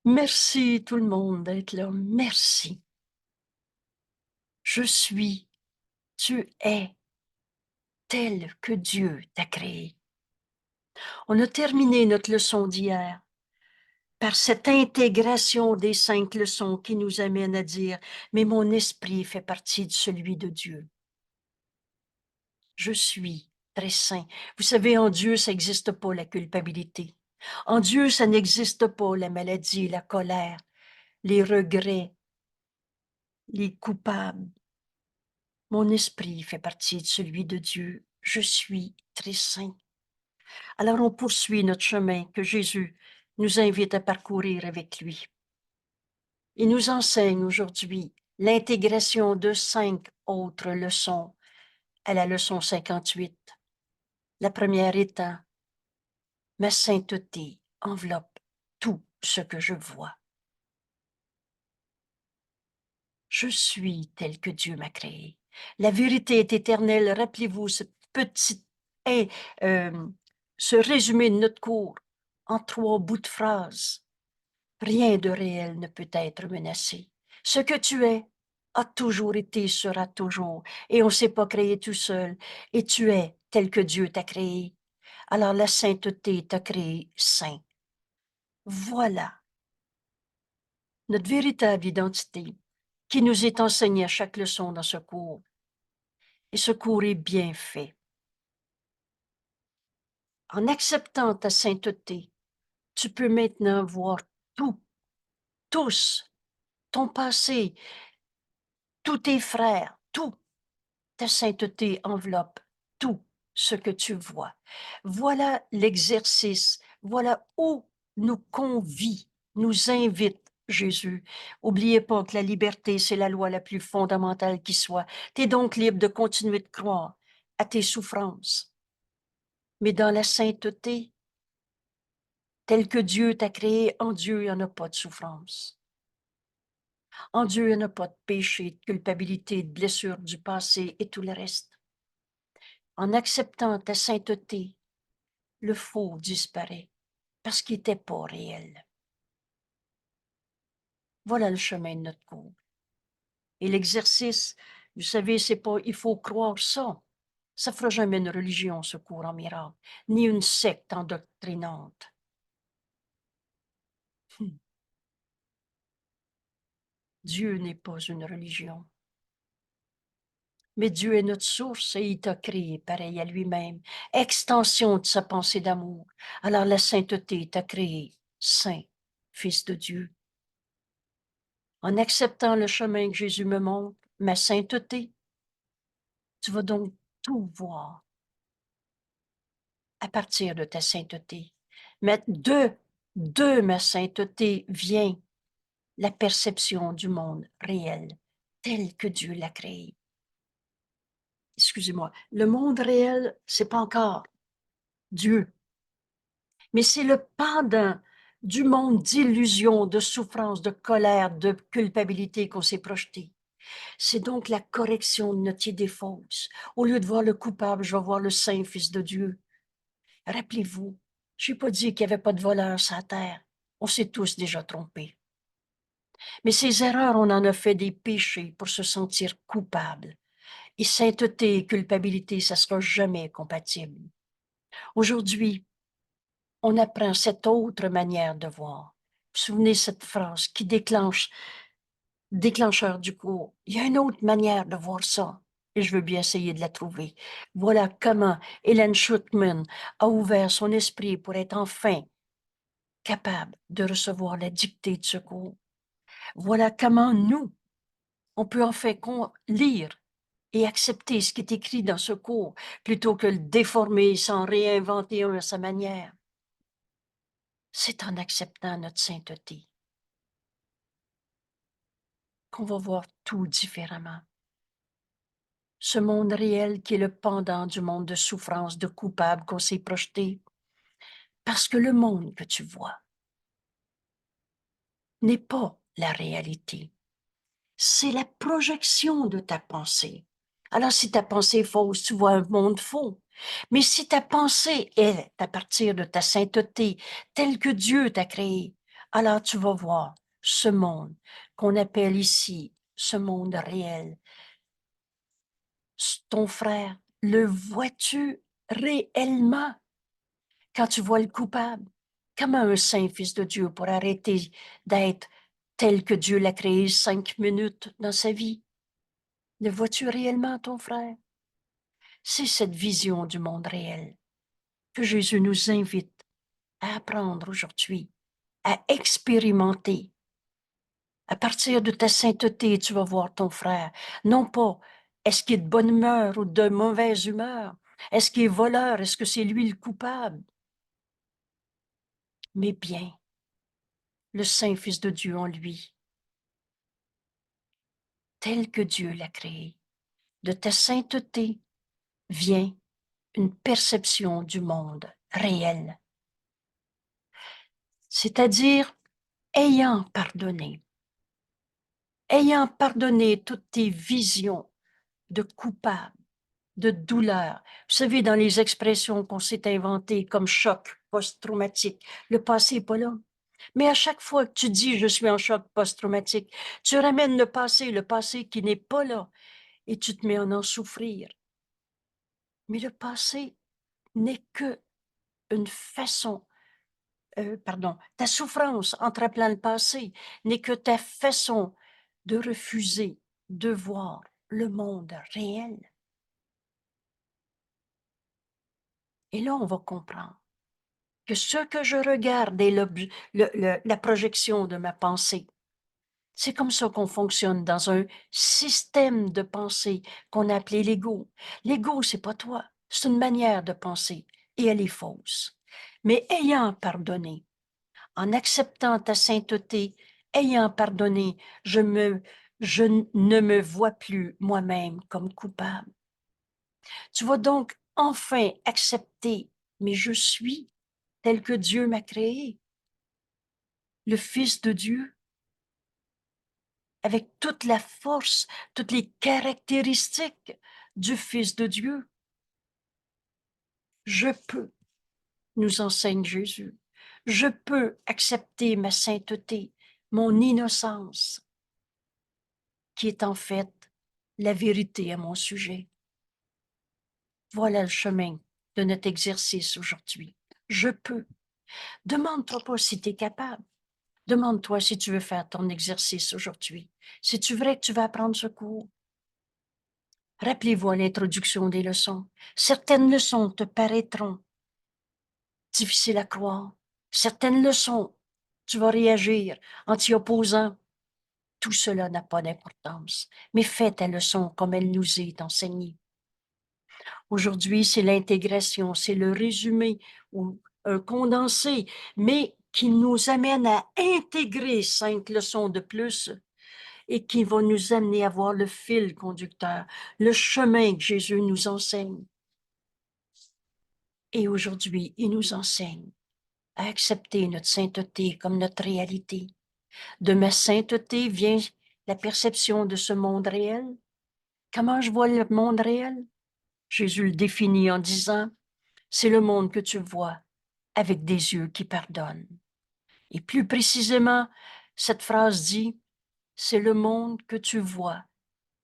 Merci tout le monde d'être là. Merci. Je suis, tu es tel que Dieu t'a créé. On a terminé notre leçon d'hier par cette intégration des 5 leçons qui nous amène à dire, mais mon esprit fait partie de celui de Dieu. Je suis très saint. Vous savez, en Dieu, ça n'existe pas la culpabilité. En Dieu, ça n'existe pas la maladie, la colère, les regrets, les coupables. Mon esprit fait partie de celui de Dieu. Je suis très saint. Alors on poursuit notre chemin que Jésus nous invite à parcourir avec lui. Il nous enseigne aujourd'hui l'intégration de 5 autres leçons à la leçon 58. La première étant, ma sainteté enveloppe tout ce que je vois. Je suis tel que Dieu m'a créé. La vérité est éternelle. Rappelez-vous ce petit, eh, euh, ce résumé de notre cours en 3 bouts de phrase. Rien de réel ne peut être menacé. Ce que tu es a toujours été, sera toujours. Et on ne s'est pas créé tout seul. Et tu es tel que Dieu t'a créé. Alors la sainteté t'a créé saint. Voilà notre véritable identité qui nous est enseignée à chaque leçon dans ce cours. Et ce cours est bien fait. En acceptant ta sainteté, tu peux maintenant voir tout, tous, ton passé, tous tes frères, tout. Ta sainteté enveloppe tout ce que tu vois. Voilà l'exercice, voilà où nous convie, nous invite Jésus. Oubliez pas que la liberté, c'est la loi la plus fondamentale qui soit. Tu es donc libre de continuer de croire à tes souffrances. Mais dans la sainteté, telle que Dieu t'a créé, en Dieu, il n'y en a pas de souffrance. En Dieu, il n'y en a pas de péché, de culpabilité, de blessure du passé et tout le reste. En acceptant ta sainteté, le faux disparaît parce qu'il n'était pas réel. Voilà le chemin de notre cours. Et l'exercice, vous savez, c'est pas, il faut croire ça. Ça fera jamais une religion, ce cours en miracle, ni une secte endoctrinante. Dieu n'est pas une religion. Mais Dieu est notre source et il t'a créé pareil à lui-même, extension de sa pensée d'amour. Alors la sainteté t'a créé saint, fils de Dieu. En acceptant le chemin que Jésus me montre, ma sainteté, tu vas donc tout voir à partir de ta sainteté. Mais de ma sainteté vient la perception du monde réel, tel que Dieu l'a créé. Excusez-moi, le monde réel, c'est pas encore Dieu, mais c'est le pendant du monde d'illusion, de souffrance, de colère, de culpabilité qu'on s'est projeté. C'est donc la correction de notre idée fausse. Au lieu de voir le coupable, je vais voir le saint Fils de Dieu. Rappelez-vous, je n'ai pas dit qu'il n'y avait pas de voleurs sur la terre. On s'est tous déjà trompés. Mais ces erreurs, on en a fait des péchés pour se sentir coupable. Et sainteté et culpabilité, ça ne sera jamais compatible. Aujourd'hui, on apprend cette autre manière de voir. Vous vous souvenez cette phrase qui déclencheur du cours. Il y a une autre manière de voir ça. Et je veux bien essayer de la trouver. Voilà comment Helen Schuckman a ouvert son esprit pour être enfin capable de recevoir la dictée de ce cours. Voilà comment nous, on peut enfin lire et accepter ce qui est écrit dans ce cours plutôt que le déformer sans réinventer un à sa manière. C'est en acceptant notre sainteté qu'on va voir tout différemment. Ce monde réel qui est le pendant du monde de souffrance, de coupable qu'on s'est projeté. Parce que le monde que tu vois n'est pas la réalité. C'est la projection de ta pensée. Alors si ta pensée est fausse, tu vois un monde faux. Mais si ta pensée est à partir de ta sainteté, telle que Dieu t'a créée, Alors tu vas voir ce monde qu'on appelle ici, ce monde réel. Ton frère, le vois-tu réellement quand tu vois le coupable? Comment un saint fils de Dieu pourrait arrêter d'être tel que Dieu l'a créé 5 minutes dans sa vie? Le vois-tu réellement, ton frère? C'est cette vision du monde réel que Jésus nous invite à apprendre aujourd'hui, à expérimenter. À partir de ta sainteté, tu vas voir ton frère. Non pas est-ce qu'il est de bonne humeur ou de mauvaise humeur, est-ce qu'il est voleur, est-ce que c'est lui le coupable, mais bien le Saint Fils de Dieu en lui, tel que Dieu l'a créé. De ta sainteté vient une perception du monde réel, c'est-à-dire ayant pardonné toutes tes visions de coupable, de douleur. Vous savez, dans les expressions qu'on s'est inventées comme choc post-traumatique, le passé n'est pas là. Mais à chaque fois que tu dis je suis en choc post-traumatique, tu ramènes le passé qui n'est pas là, et tu te mets à en souffrir. Mais le passé n'est que une façon, ta souffrance en te rappelant le passé n'est que ta façon de refuser de voir le monde réel. Et là, on va comprendre que ce que je regarde est la projection de ma pensée. C'est comme ça qu'on fonctionne dans un système de pensée qu'on a appelé l'ego. L'ego, c'est pas toi, c'est une manière de penser et elle est fausse. Mais ayant pardonné, en acceptant ta sainteté, ayant pardonné, je ne me vois plus moi-même comme coupable. Tu vas donc enfin accepter, mais je suis tel que Dieu m'a créé, le Fils de Dieu, avec toute la force, toutes les caractéristiques du Fils de Dieu. Je peux, nous enseigne Jésus, je peux accepter ma sainteté, mon innocence, qui est en fait la vérité à mon sujet. Voilà le chemin de notre exercice aujourd'hui. Je peux. Demande-toi pas si tu es capable. Demande-toi si tu veux faire ton exercice aujourd'hui. Si tu vrai que tu vas apprendre ce cours. Rappelez-vous à l'introduction des leçons. Certaines leçons te paraîtront difficiles à croire. Certaines leçons, tu vas réagir en t'y opposant. Tout cela n'a pas d'importance. Mais fais ta leçon comme elle nous est enseignée. Aujourd'hui, c'est l'intégration, c'est le résumé ou un condensé, mais qui nous amène à intégrer 5 leçons de plus et qui va nous amener à voir le fil conducteur, le chemin que Jésus nous enseigne. Et aujourd'hui, il nous enseigne à accepter notre sainteté comme notre réalité. De ma sainteté vient la perception de ce monde réel. Comment je vois le monde réel? Jésus le définit en disant, c'est le monde que tu vois avec des yeux qui pardonnent. Et plus précisément, cette phrase dit, c'est le monde que tu vois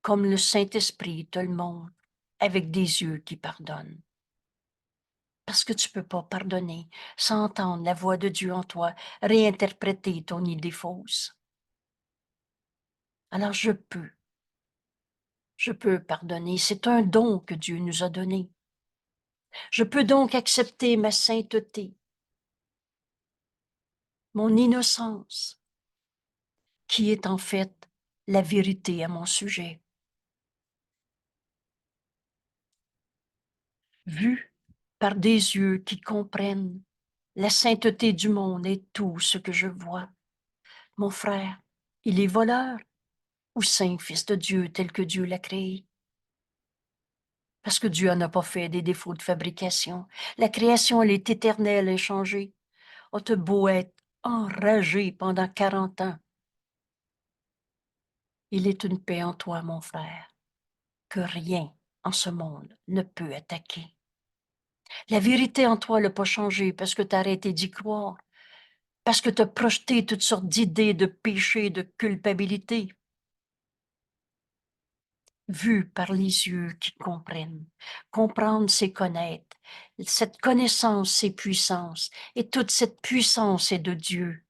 comme le Saint-Esprit te le montre, avec des yeux qui pardonnent. Parce que tu ne peux pas pardonner sans entendre la voix de Dieu en toi réinterpréter ton idée fausse. Alors je peux pardonner. C'est un don que Dieu nous a donné. Je peux donc accepter ma sainteté, mon innocence, qui est en fait la vérité à mon sujet. Vue par des yeux qui comprennent la sainteté du monde et tout ce que je vois. Mon frère, il est voleur ou saint fils de Dieu tel que Dieu l'a créé? Parce que Dieu n'a pas fait des défauts de fabrication. La création, elle est éternelle, inchangée. Oh, t'as beau être enragé pendant 40 ans. Il est une paix en toi, mon frère, que rien en ce monde ne peut attaquer. La vérité en toi n'a pas changé parce que tu as arrêté d'y croire. parce que tu as projeté toutes sortes d'idées de péché, de culpabilité, vu par les yeux qui comprennent. Comprendre, c'est connaître. Cette connaissance, c'est puissance. Et toute cette puissance est de Dieu.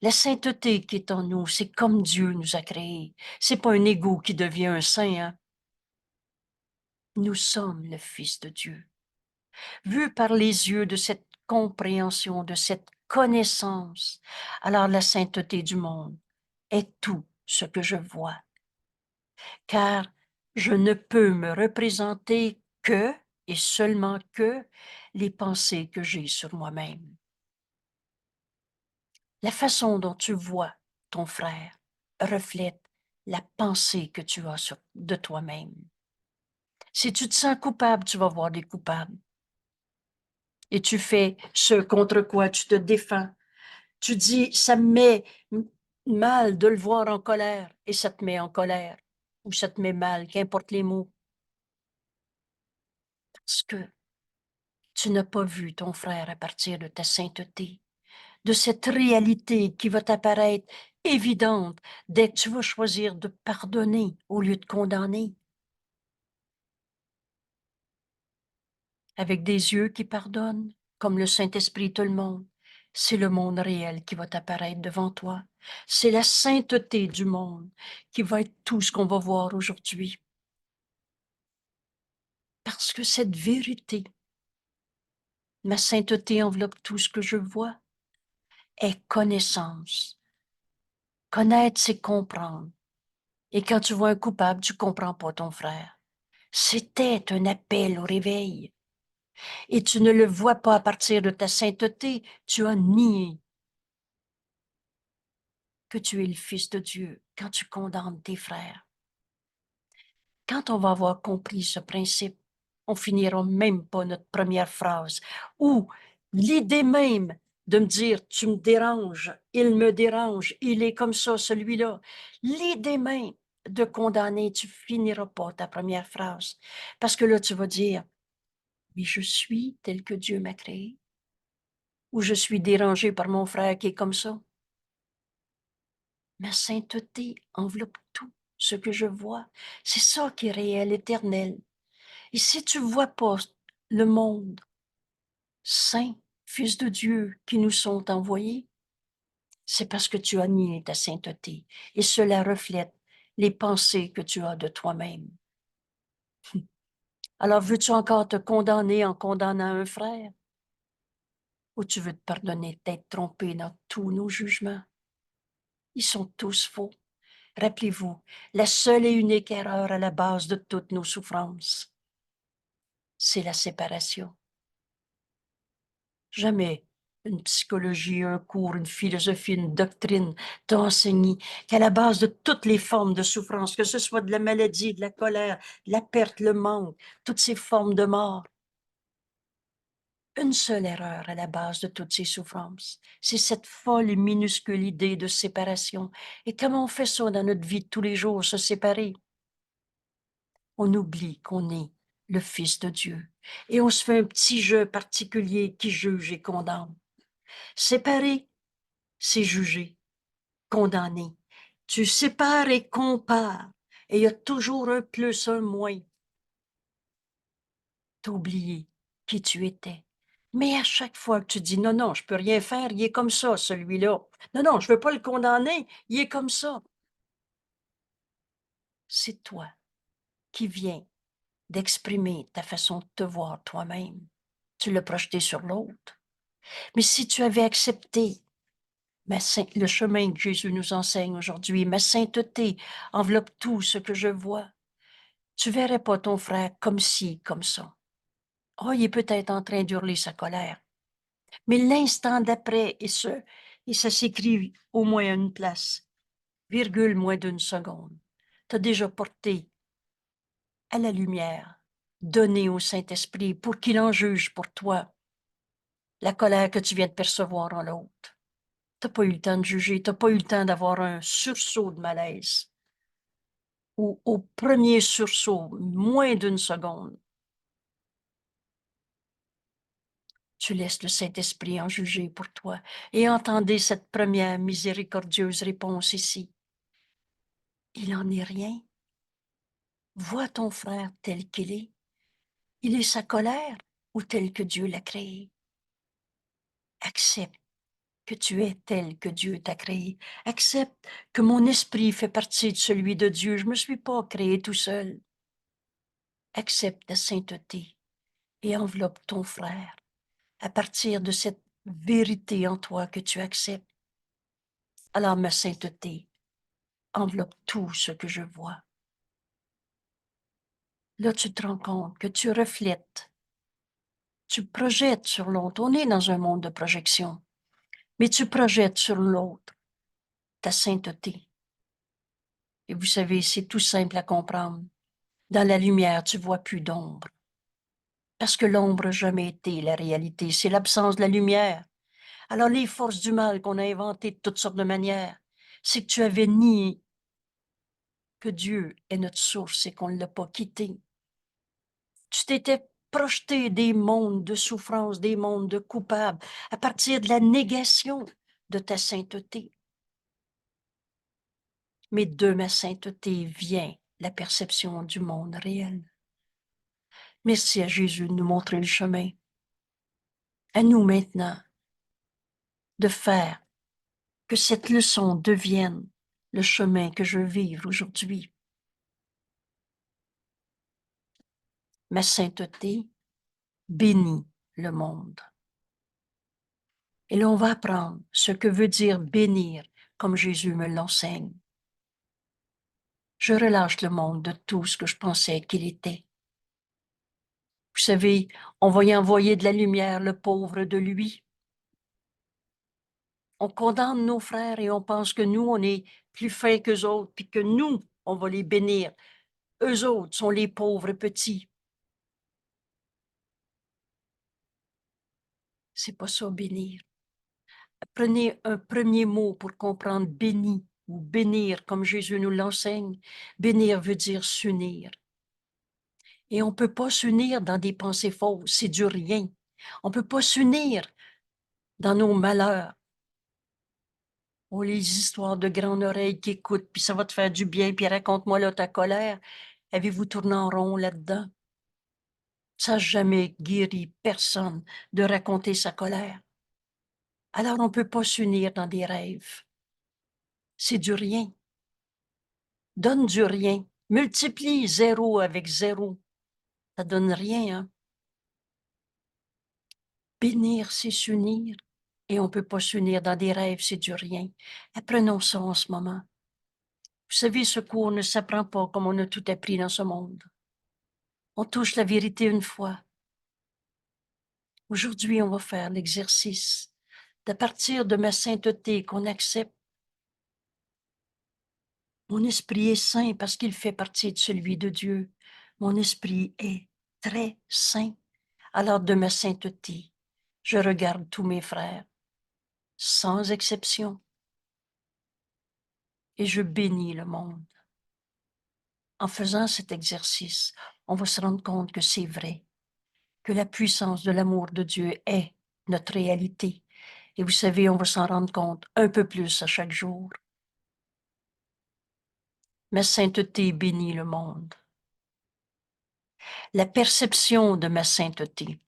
La sainteté qui est en nous, c'est comme Dieu nous a créés. C'est pas un égo qui devient un saint, hein. Nous sommes le Fils de Dieu. Vu par les yeux de cette compréhension, de cette connaissance, alors la sainteté du monde est tout ce que je vois. Car je ne peux me représenter que, et seulement que, les pensées que j'ai sur moi-même. La façon dont tu vois ton frère reflète la pensée que tu as de toi-même. Si tu te sens coupable, tu vas voir des coupables. Et tu fais ce contre quoi tu te défends. Tu dis, ça me met mal de le voir en colère, et ça te met en colère, ou ça te met mal, qu'importe les mots. Parce que tu n'as pas vu ton frère à partir de ta sainteté, de cette réalité qui va t'apparaître évidente dès que tu vas choisir de pardonner au lieu de condamner. Avec des yeux qui pardonnent, comme le Saint-Esprit te le montre, c'est le monde réel qui va t'apparaître devant toi. C'est la sainteté du monde qui va être tout ce qu'on va voir aujourd'hui. Parce que cette vérité, ma sainteté enveloppe tout ce que je vois, est connaissance. Connaître, c'est comprendre. Et quand tu vois un coupable, tu comprends pas ton frère. C'était un appel au réveil. Et tu ne le vois pas à partir de ta sainteté, tu as nié que tu es le Fils de Dieu quand tu condamnes tes frères. Quand on va avoir compris ce principe, on finira même pas notre première phrase. Ou l'idée même de me dire, tu me déranges, il me dérange, il est comme ça, celui-là. L'idée même de condamner, tu finiras pas ta première phrase. Parce que là, tu vas dire, mais je suis tel que Dieu m'a créé. Ou je suis dérangé par mon frère qui est comme ça. Ma sainteté enveloppe tout ce que je vois. C'est ça qui est réel, éternel. Et si tu ne vois pas le monde saint, Fils de Dieu, qui nous sont envoyés, c'est parce que tu as nié ta sainteté. Et cela reflète les pensées que tu as de toi-même. Alors, veux-tu encore te condamner en condamnant un frère? Ou tu veux te pardonner d'être trompé dans tous nos jugements? Ils sont tous faux. Rappelez-vous, la seule et unique erreur à la base de toutes nos souffrances, c'est la séparation. Jamais une psychologie, un cours, une philosophie, une doctrine t'a enseigné qu'à la base de toutes les formes de souffrance, que ce soit de la maladie, de la colère, de la perte, le manque, toutes ces formes de mort, une seule erreur à la base de toutes ces souffrances, c'est cette folle et minuscule idée de séparation. Et comment on fait ça dans notre vie de tous les jours, se séparer? On oublie qu'on est le Fils de Dieu et on se fait un petit jeu particulier qui juge et condamne. Séparer, c'est juger, condamner. Tu sépares et compares et il y a toujours un plus, un moins. T'as oublié qui tu étais. Mais à chaque fois que tu dis non, non, je peux rien faire, il est comme ça, celui-là. Non, non, je veux pas le condamner, il est comme ça. C'est toi qui viens d'exprimer ta façon de te voir toi-même. Tu l'as projeté sur l'autre. Mais si tu avais accepté le chemin que Jésus nous enseigne aujourd'hui, ma sainteté enveloppe tout ce que je vois, tu verrais pas ton frère comme ci, comme ça. Oh, il est peut-être en train d'hurler sa colère. Mais l'instant d'après, et ça s'écrit au moins à une place, virgule moins d'une seconde, tu as déjà porté à la lumière, donné au Saint-Esprit pour qu'il en juge pour toi la colère que tu viens de percevoir en l'autre. Tu n'as pas eu le temps de juger, tu n'as pas eu le temps d'avoir un sursaut de malaise. Ou au premier sursaut, moins d'une seconde, tu laisses le Saint-Esprit en juger pour toi. Et entendez cette première miséricordieuse réponse ici. Il n'en est rien. Vois ton frère tel qu'il est. Il est sa colère ou tel que Dieu l'a créé. Accepte que tu es tel que Dieu t'a créé. Accepte que mon esprit fait partie de celui de Dieu. Je ne me suis pas créé tout seul. Accepte la sainteté et enveloppe ton frère à partir de cette vérité en toi que tu acceptes. Alors ma sainteté enveloppe tout ce que je vois. Là, tu te rends compte que tu reflètes, tu projettes sur l'autre. On est dans un monde de projection, mais tu projettes sur l'autre ta sainteté. Et vous savez, c'est tout simple à comprendre. Dans la lumière, tu vois plus d'ombre. Parce que l'ombre n'a jamais été la réalité, c'est l'absence de la lumière. Alors les forces du mal qu'on a inventées de toutes sortes de manières, c'est que tu avais nié que Dieu est notre source et qu'on ne l'a pas quitté. Tu t'étais projeté des mondes de souffrance, des mondes de coupables, à partir de la négation de ta sainteté. Mais de ma sainteté vient la perception du monde réel. Merci à Jésus de nous montrer le chemin. À nous maintenant de faire que cette leçon devienne le chemin que je veux vivre aujourd'hui. Ma sainteté bénit le monde. Et là, on va apprendre ce que veut dire bénir, comme Jésus me l'enseigne. Je relâche le monde de tout ce que je pensais qu'il était. Vous savez, on va y envoyer de la lumière, le pauvre de lui. On condamne nos frères et on pense que nous, on est plus fins qu'eux autres, puis que nous, on va les bénir. Eux autres sont les pauvres petits. C'est pas ça, bénir. Prenez un premier mot pour comprendre béni ou bénir, comme Jésus nous l'enseigne. Bénir veut dire s'unir. Et on ne peut pas s'unir dans des pensées fausses, c'est du rien. On ne peut pas s'unir dans nos malheurs. Oh, les histoires de grande oreille qui écoutent, puis ça va te faire du bien, puis raconte-moi là ta colère. Avez-vous tourné en rond là-dedans? Ça n'a jamais guéri personne de raconter sa colère. Alors on ne peut pas s'unir dans des rêves. C'est du rien. Donne du rien. Multiplie zéro avec zéro. Ça donne rien, hein? Bénir, c'est s'unir. Et on ne peut pas s'unir dans des rêves, c'est du rien. Apprenons ça en ce moment. Vous savez, ce cours ne s'apprend pas comme on a tout appris dans ce monde. On touche la vérité une fois. Aujourd'hui, on va faire l'exercice d'à partir de ma sainteté qu'on accepte. Mon esprit est saint parce qu'il fait partie de celui de Dieu. Mon esprit est très saint. Alors de ma sainteté, je regarde tous mes frères, sans exception, et je bénis le monde. En faisant cet exercice, on va se rendre compte que c'est vrai, que la puissance de l'amour de Dieu est notre réalité. Et vous savez, on va s'en rendre compte un peu plus à chaque jour. Ma sainteté bénit le monde. La perception de ma sainteté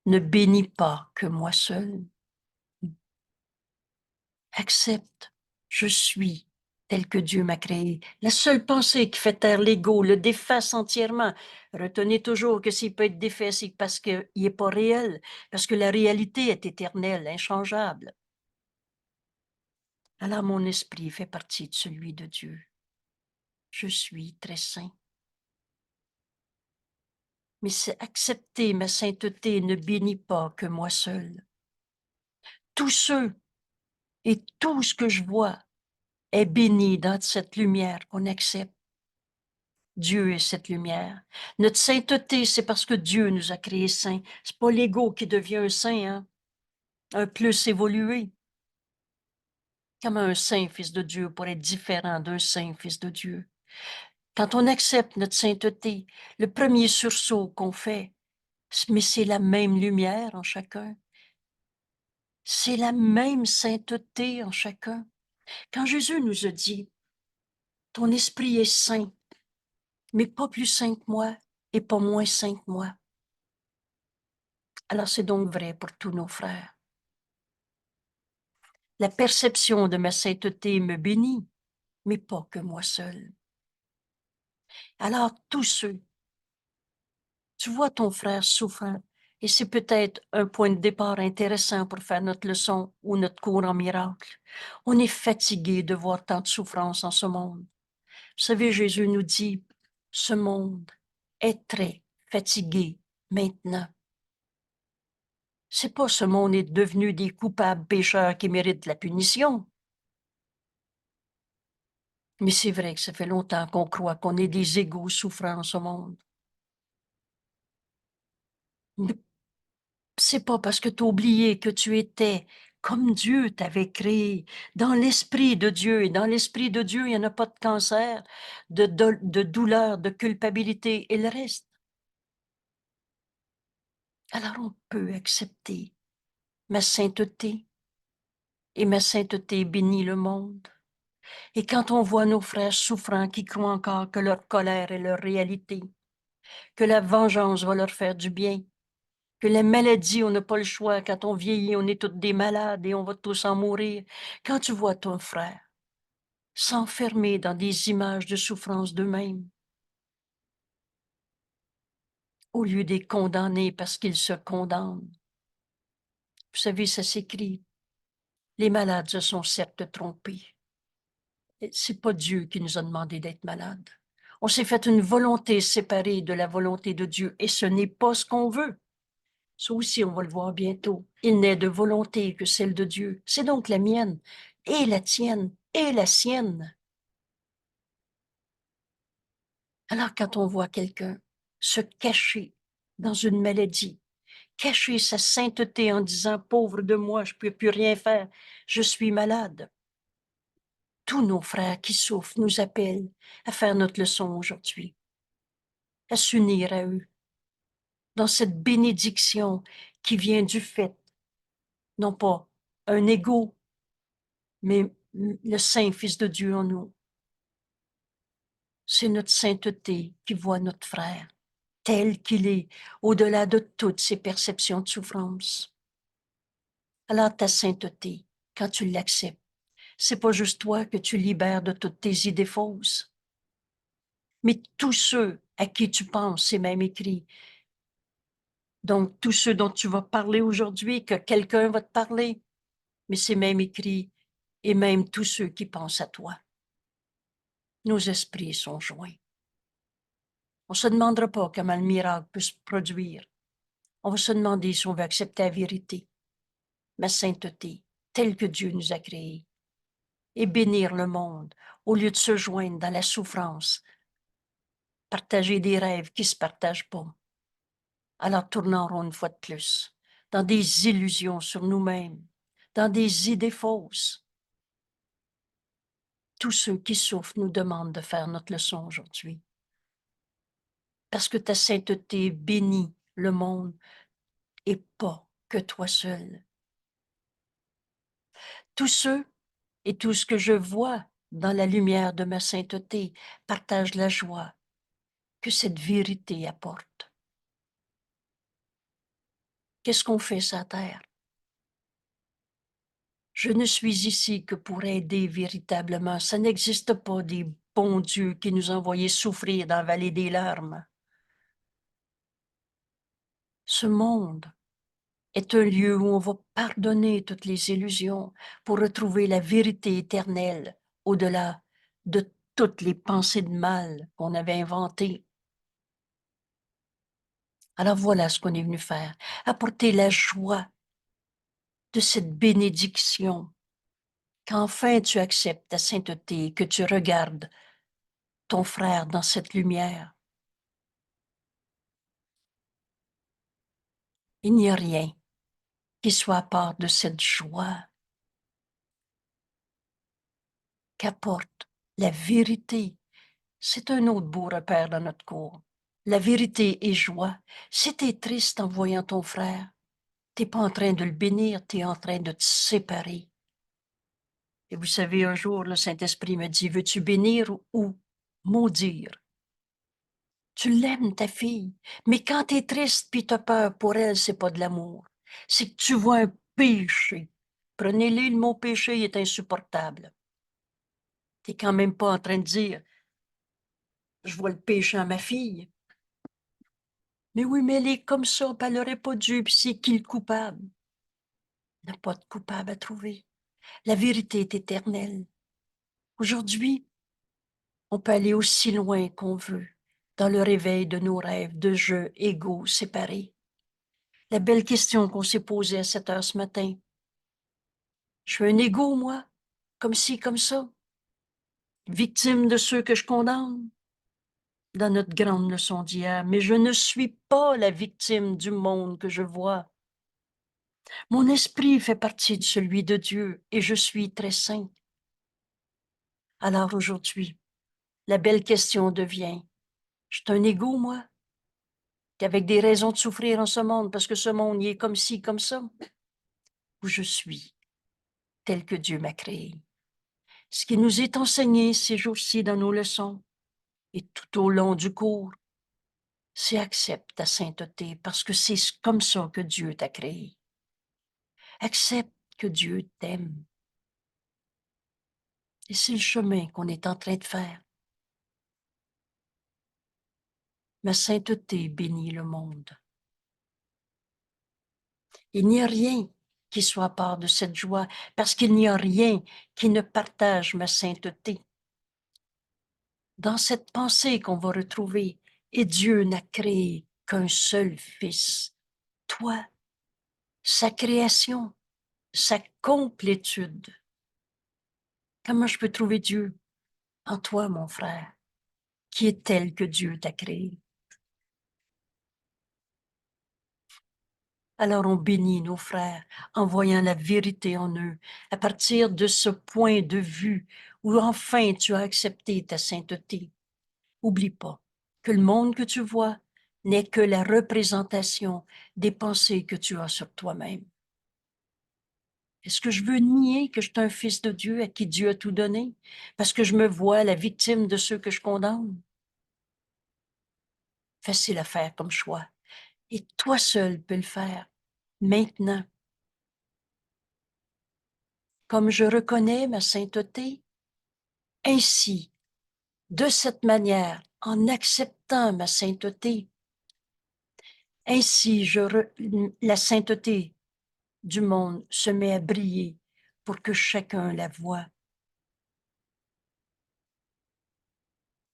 ne bénit pas que moi seul. Accepte, je suis tel que Dieu m'a créé. La seule pensée qui fait taire l'ego le déface entièrement. Retenez toujours que s'il peut être défait, c'est parce qu'il n'est pas réel, parce que la réalité est éternelle, inchangeable. Alors mon esprit fait partie de celui de Dieu. Je suis très saint. Mais accepter ma sainteté ne bénit pas que moi seul. Tous ceux et tout ce que je vois est béni dans cette lumière qu'on accepte. Dieu est cette lumière. Notre sainteté, c'est parce que Dieu nous a créés saints. C'est pas l'ego qui devient un saint, hein? Un plus évolué. Comment un saint fils de Dieu pourrait être différent d'un saint fils de Dieu? Quand on accepte notre sainteté, le premier sursaut qu'on fait, mais c'est la même lumière en chacun. C'est la même sainteté en chacun. Quand Jésus nous a dit, ton esprit est saint, mais pas plus saint que moi et pas moins saint que moi. Alors c'est donc vrai pour tous nos frères. La perception de ma sainteté me bénit, mais pas que moi seul. Alors tous ceux, tu vois ton frère souffrant, et c'est peut-être un point de départ intéressant pour faire notre leçon ou notre cours en miracle. On est fatigué de voir tant de souffrance en ce monde. Vous savez, Jésus nous dit, ce monde est très fatigué maintenant. C'est pas ce monde est devenu des coupables pécheurs qui méritent la punition. Mais c'est vrai que ça fait longtemps qu'on croit qu'on est des égaux souffrants en ce monde. C'est pas parce que tu as oublié que tu étais comme Dieu t'avait créé, dans l'esprit de Dieu. Et dans l'esprit de Dieu, il n'y en a pas de cancer, de douleur, de culpabilité et le reste. Alors on peut accepter ma sainteté. Et ma sainteté bénit le monde. Et quand on voit nos frères souffrants qui croient encore que leur colère est leur réalité, que la vengeance va leur faire du bien, que la maladie, on n'a pas le choix, quand on vieillit, on est tous des malades et on va tous en mourir. Quand tu vois ton frère s'enfermer dans des images de souffrance d'eux-mêmes, au lieu de les condamner parce qu'ils se condamnent, vous savez, ça s'écrit, les malades se sont certes trompés. C'est pas Dieu qui nous a demandé d'être malades. On s'est fait une volonté séparée de la volonté de Dieu et ce n'est pas ce qu'on veut. Ça aussi, on va le voir bientôt. Il n'est de volonté que celle de Dieu. C'est donc la mienne et la tienne et la sienne. Alors quand on voit quelqu'un se cacher dans une maladie, cacher sa sainteté en disant pauvre de moi, je ne peux plus rien faire, je suis malade. Tous nos frères qui souffrent nous appellent à faire notre leçon aujourd'hui, à s'unir à eux dans cette bénédiction qui vient du fait, non pas un ego, mais le Saint Fils de Dieu en nous. C'est notre sainteté qui voit notre frère tel qu'il est, au-delà de toutes ses perceptions de souffrance. Alors ta sainteté, quand tu l'acceptes, c'est pas juste toi que tu libères de toutes tes idées fausses, mais tous ceux à qui tu penses, c'est même écrit. Donc, tous ceux dont tu vas parler aujourd'hui, que quelqu'un va te parler, mais c'est même écrit, et même tous ceux qui pensent à toi. Nos esprits sont joints. On ne se demandera pas comment le miracle peut se produire. On va se demander si on veut accepter la vérité, ma sainteté, telle que Dieu nous a créés, et bénir le monde au lieu de se joindre dans la souffrance, partager des rêves qui ne se partagent pas. Alors tournons en rond une fois de plus, dans des illusions sur nous-mêmes, dans des idées fausses. Tous ceux qui souffrent nous demandent de faire notre leçon aujourd'hui. Parce que ta sainteté bénit le monde et pas que toi seul. Tous ceux et tout ce que je vois dans la lumière de ma sainteté partagent la joie que cette vérité apporte. Qu'est-ce qu'on fait sur la terre? Je ne suis ici que pour aider véritablement. Ça n'existe pas des bons dieux qui nous ont envoyés souffrir dans la vallée des larmes. Ce monde est un lieu où on va pardonner toutes les illusions pour retrouver la vérité éternelle au-delà de toutes les pensées de mal qu'on avait inventées. Alors voilà ce qu'on est venu faire, apporter la joie de cette bénédiction, qu'enfin tu acceptes ta sainteté, que tu regardes ton frère dans cette lumière. Il n'y a rien qui soit à part de cette joie qu'apporte la vérité C'est un autre beau repère dans notre cours. La vérité est joie. Si t'es triste en voyant ton frère, t'es pas en train de le bénir, t'es en train de te séparer. Et vous savez, un jour, le Saint-Esprit me dit, veux-tu bénir ou maudire? Tu l'aimes, ta fille, mais quand t'es triste puis t'as peur pour elle, c'est pas de l'amour. C'est que tu vois un péché. Prenez-le, le mot péché il est insupportable. T'es quand même pas en train de dire, je vois le péché en ma fille. Mais oui, mais elle est comme ça, puis elle n'aurait pas dû, puis c'est qui le coupable? Il n'y a pas de coupable à trouver. La vérité est éternelle. Aujourd'hui, on peut aller aussi loin qu'on veut dans le réveil de nos rêves de jeux égaux séparés. La belle question qu'on s'est posée à 7 heures ce matin. Je suis un égo, moi, comme ci, comme ça, victime de ceux que je condamne, dans notre grande leçon d'hier, mais je ne suis pas la victime du monde que je vois. Mon esprit fait partie de celui de Dieu et je suis très saint. Alors aujourd'hui, la belle question devient, je suis un égo, moi, avec des raisons de souffrir en ce monde parce que ce monde y est comme ci, comme ça, ou je suis tel que Dieu m'a créé. Ce qui nous est enseigné ces jours-ci dans nos leçons et tout au long du cours, c'est accepte ta sainteté parce que c'est comme ça que Dieu t'a créé. Accepte que Dieu t'aime. Et c'est le chemin qu'on est en train de faire. Ma sainteté bénit le monde. Il n'y a rien qui soit à part de cette joie, parce qu'il n'y a rien qui ne partage ma sainteté. Dans cette pensée qu'on va retrouver, et Dieu n'a créé qu'un seul Fils, toi, sa création, sa complétude. Comment je peux trouver Dieu en toi, mon frère, qui est tel que Dieu t'a créé? Alors on bénit nos frères en voyant la vérité en eux, à partir de ce point de vue où enfin tu as accepté ta sainteté. Oublie pas que le monde que tu vois n'est que la représentation des pensées que tu as sur toi-même. Est-ce que je veux nier que je suis un fils de Dieu à qui Dieu a tout donné parce que je me vois la victime de ceux que je condamne? Facile à faire comme choix. Et toi seul peux le faire maintenant. Comme je reconnais ma sainteté, ainsi, de cette manière, en acceptant ma sainteté, ainsi la sainteté du monde se met à briller pour que chacun la voie.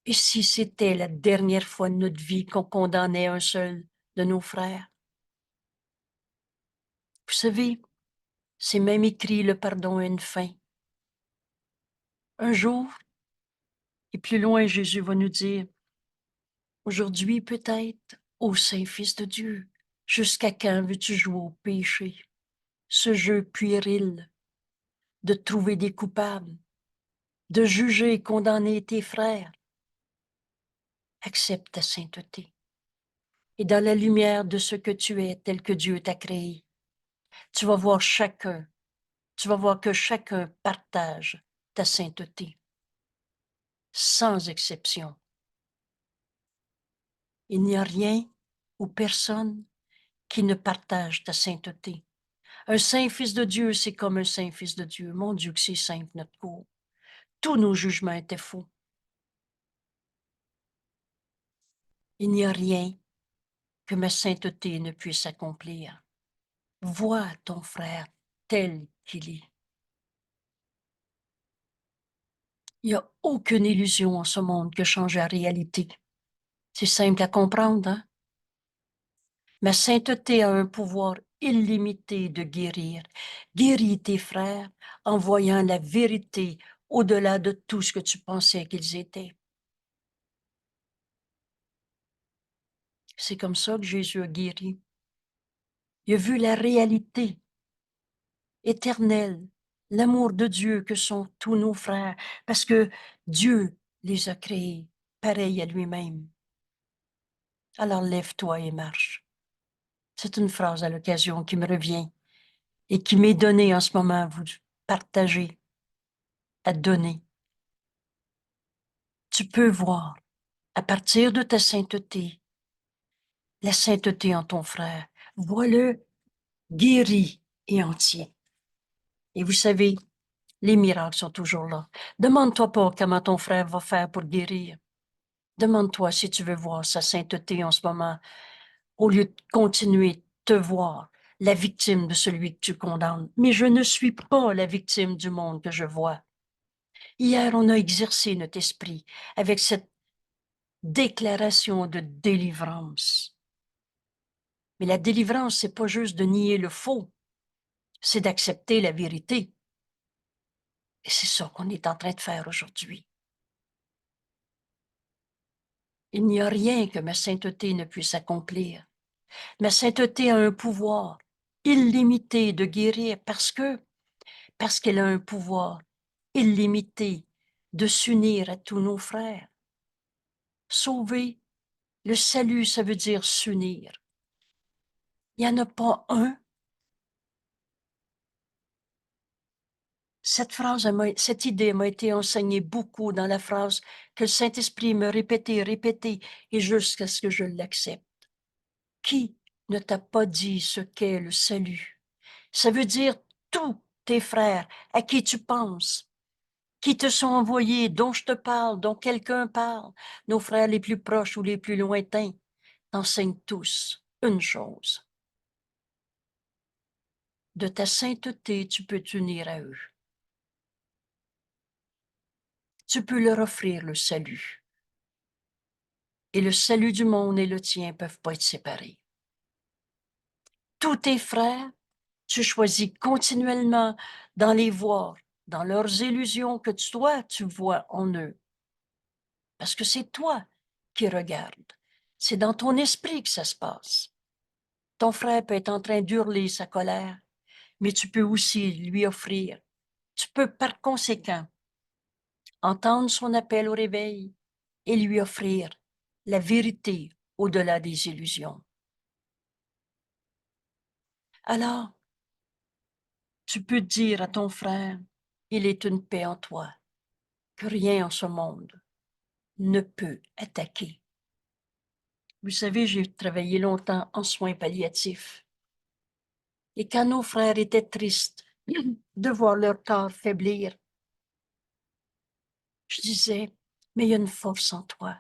Et si c'était la dernière fois de notre vie qu'on condamnait un seul de nos frères? Vous savez, c'est même écrit, le pardon a une fin. Un jour, et plus loin, Jésus va nous dire, aujourd'hui peut-être, ô Saint-Fils de Dieu, jusqu'à quand veux-tu jouer au péché? Ce jeu puéril de trouver des coupables, de juger et condamner tes frères. Accepte ta sainteté. Et dans la lumière de ce que tu es, tel que Dieu t'a créé, tu vas voir chacun, tu vas voir que chacun partage ta sainteté, sans exception. Il n'y a rien ou personne qui ne partage ta sainteté. Un saint fils de Dieu, c'est comme un saint fils de Dieu. Mon Dieu, que c'est simple, notre cours. Tous nos jugements étaient faux. Il n'y a rien que ma sainteté ne puisse accomplir. Vois ton frère tel qu'il est. Il n'y a aucune illusion en ce monde que change la réalité. C'est simple à comprendre, hein? Ma sainteté a un pouvoir illimité de guérir. Guéris tes frères en voyant la vérité au-delà de tout ce que tu pensais qu'ils étaient. C'est comme ça que Jésus a guéri. Il a vu la réalité éternelle, l'amour de Dieu que sont tous nos frères, parce que Dieu les a créés pareil à lui-même. Alors lève-toi et marche. C'est une phrase à l'occasion qui me revient et qui m'est donnée en ce moment à vous partager, à donner. Tu peux voir, à partir de ta sainteté, la sainteté en ton frère. Vois-le guéri et entier. Et vous savez, les miracles sont toujours là. Demande-toi pas comment ton frère va faire pour guérir. Demande-toi si tu veux voir sa sainteté en ce moment, au lieu de continuer de te voir la victime de celui que tu condamnes. Mais je ne suis pas la victime du monde que je vois. Hier, on a exercé notre esprit avec cette déclaration de délivrance. Mais la délivrance, c'est pas juste de nier le faux, c'est d'accepter la vérité. Et c'est ça qu'on est en train de faire aujourd'hui. Il n'y a rien que ma sainteté ne puisse accomplir. Ma sainteté a un pouvoir illimité de guérir parce qu'elle a un pouvoir illimité de s'unir à tous nos frères. Sauver, le salut, ça veut dire s'unir. Il n'y en a pas un. Cette idée m'a été enseignée beaucoup dans la phrase que le Saint-Esprit me répétait, et jusqu'à ce que je l'accepte. Qui ne t'a pas dit ce qu'est le salut? Ça veut dire tous tes frères à qui tu penses, qui te sont envoyés, dont je te parle, dont quelqu'un parle, nos frères les plus proches ou les plus lointains, t'enseignent tous une chose. De ta sainteté, tu peux t'unir à eux. Tu peux leur offrir le salut. Et le salut du monde et le tien ne peuvent pas être séparés. Tous tes frères, tu choisis continuellement dans les voir, dans leurs illusions que toi, tu vois en eux. Parce que c'est toi qui regardes. C'est dans ton esprit que ça se passe. Ton frère peut être en train d'hurler sa colère, mais tu peux aussi lui offrir. Tu peux par conséquent entendre son appel au réveil et lui offrir la vérité au-delà des illusions. Alors, tu peux dire à ton frère, il est une paix en toi, que rien en ce monde ne peut attaquer. Vous savez, j'ai travaillé longtemps en soins palliatifs. Et quand nos frères étaient tristes de voir leur corps faiblir, je disais, mais il y a une force en toi.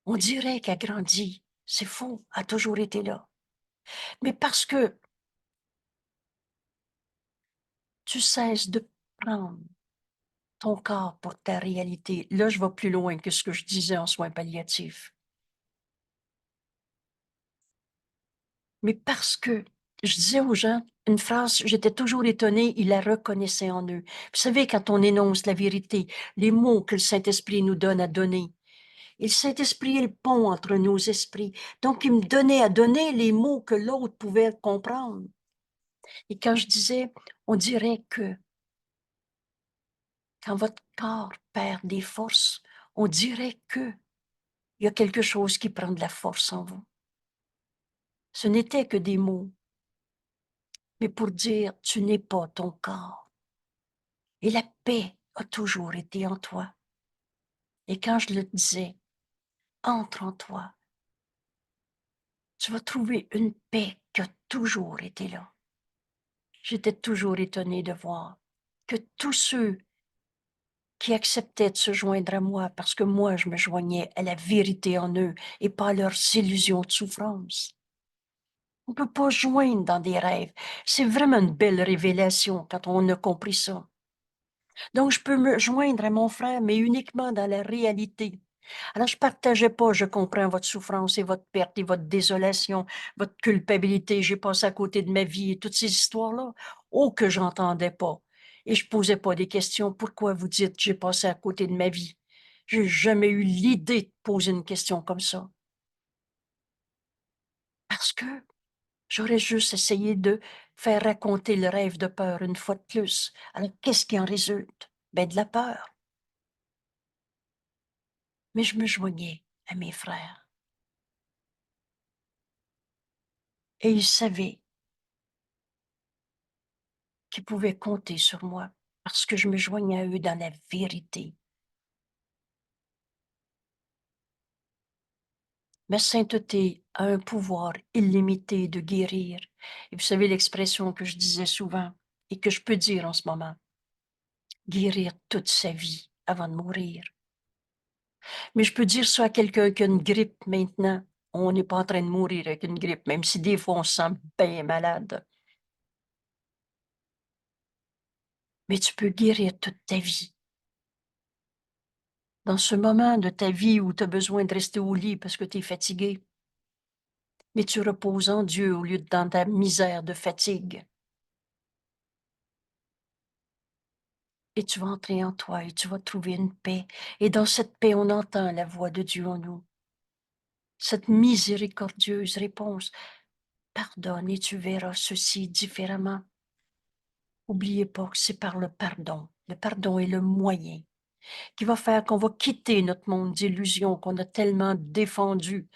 On dirait qu'elle grandit. C'est faux, elle a toujours été là. Mais parce que tu cesses de prendre ton corps pour ta réalité. Là, je vais plus loin que ce que je disais en soins palliatifs. Mais parce que je disais aux gens une phrase, j'étais toujours étonnée, ils la reconnaissaient en eux. Vous savez, quand on énonce la vérité, les mots que le Saint-Esprit nous donne à donner, et le Saint-Esprit est le pont entre nos esprits. Donc, il me donnait à donner les mots que l'autre pouvait comprendre. Et quand je disais, on dirait que quand votre corps perd des forces, on dirait que il y a quelque chose qui prend de la force en vous. Ce n'était que des mots, mais pour dire, tu n'es pas ton corps. Et la paix a toujours été en toi. Et quand je le disais, entre en toi, tu vas trouver une paix qui a toujours été là. J'étais toujours étonnée de voir que tous ceux qui acceptaient de se joindre à moi parce que moi, je me joignais à la vérité en eux et pas à leurs illusions de souffrance. On ne peut pas joindre dans des rêves. C'est vraiment une belle révélation quand on a compris ça. Donc, je peux me joindre à mon frère, mais uniquement dans la réalité. Alors, je ne partageais pas, je comprends votre souffrance et votre perte et votre désolation, votre culpabilité. J'ai passé à côté de ma vie et toutes ces histoires-là. Oh, que j'entendais pas. Et je posais pas des questions. Pourquoi vous dites j'ai passé à côté de ma vie? J'ai jamais eu l'idée de poser une question comme ça. Parce que j'aurais juste essayé de faire raconter le rêve de peur une fois de plus. Alors, qu'est-ce qui en résulte? Ben, de la peur. mais je me joignais à mes frères. Et ils savaient qu'ils pouvaient compter sur moi parce que je me joignais à eux dans la vérité. Ma sainteté a un pouvoir illimité de guérir. Et vous savez l'expression que je disais souvent et que je peux dire en ce moment, guérir toute sa vie avant de mourir. Mais je peux dire ça à quelqu'un qui a une grippe maintenant. On n'est pas en train de mourir avec une grippe, même si des fois on se sent bien malade. Mais tu peux guérir toute ta vie. Dans ce moment de ta vie où tu as besoin de rester au lit parce que tu es fatigué, mais tu reposes en Dieu au lieu de dans ta misère de fatigue. Et tu vas entrer en toi et tu vas trouver une paix. Et dans cette paix, on entend la voix de Dieu en nous. Cette miséricordieuse réponse, pardonne et tu verras ceci différemment. N'oubliez pas que c'est par le pardon. Le pardon est le moyen qui va faire qu'on va quitter notre monde d'illusions qu'on a tellement défendu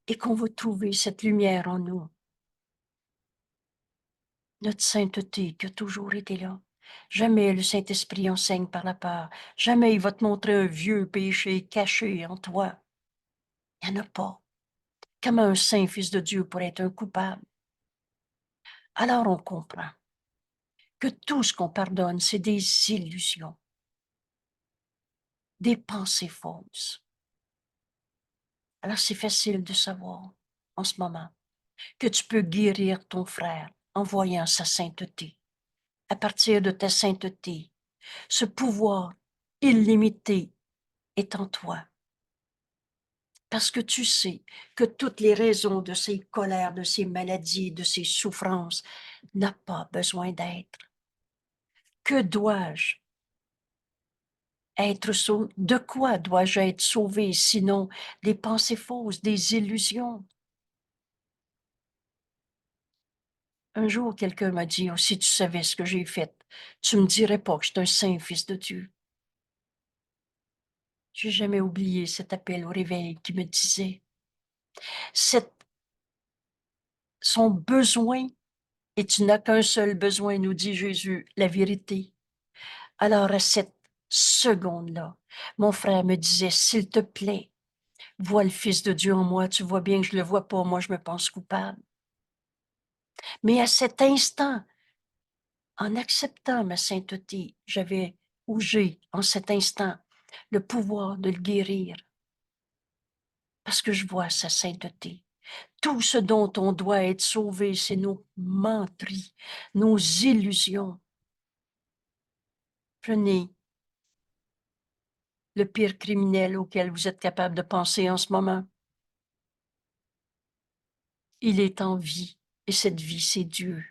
et qu'on va trouver cette lumière en nous. Notre sainteté qui a toujours été là. Jamais le Saint-Esprit enseigne par la peur. Jamais il va te montrer un vieux péché caché en toi. Il n'y en a pas. Comment un saint fils de Dieu pourrait être un coupable? Alors on comprend que tout ce qu'on pardonne, c'est des illusions, des pensées fausses. Alors c'est facile de savoir en ce moment que tu peux guérir ton frère en voyant sa sainteté. À partir de ta sainteté, ce pouvoir illimité est en toi. Parce que tu sais que toutes les raisons de ces colères, de ces maladies, de ces souffrances n'ont pas besoin d'être. Que dois-je être sauvé? De quoi dois-je être sauvé sinon des pensées fausses, des illusions? Un jour, quelqu'un m'a dit, oh, si tu savais ce que j'ai fait, tu me dirais pas que je suis un saint fils de Dieu. J'ai jamais oublié cet appel au réveil qui me disait, son besoin, et tu n'as qu'un seul besoin, nous dit Jésus, la vérité. Alors à cette seconde-là, mon frère me disait, s'il te plaît, vois le Fils de Dieu en moi, tu vois bien que je le vois pas, moi je me pense coupable. Mais à cet instant, en acceptant ma sainteté, j'avais, ou j'ai, en cet instant, le pouvoir de le guérir, parce que je vois sa sainteté. Tout ce dont on doit être sauvé, c'est nos menteries, nos illusions. Prenez le pire criminel auquel vous êtes capable de penser en ce moment. Il est en vie, et cette vie, c'est Dieu.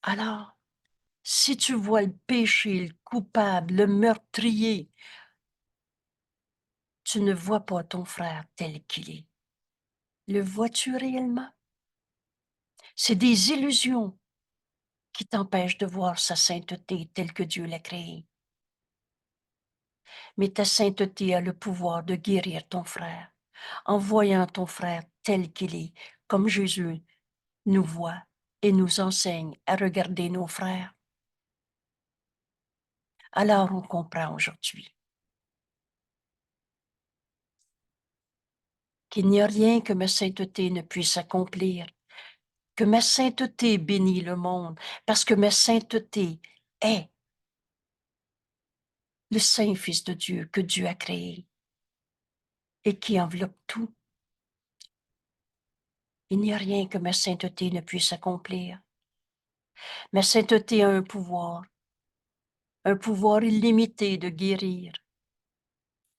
Alors, si tu vois le péché, le coupable, le meurtrier, tu ne vois pas ton frère tel qu'il est. Le vois-tu réellement? C'est des illusions qui t'empêchent de voir sa sainteté telle que Dieu l'a créée. Mais ta sainteté a le pouvoir de guérir ton frère, en voyant ton frère tel qu'il est, comme Jésus nous voit et nous enseigne à regarder nos frères. Alors on comprend aujourd'hui qu'il n'y a rien que ma sainteté ne puisse accomplir, que ma sainteté bénit le monde, parce que ma sainteté est le Saint Fils de Dieu que Dieu a créé et qui enveloppe tout. Il n'y a rien que ma sainteté ne puisse accomplir. Ma sainteté a un pouvoir illimité de guérir,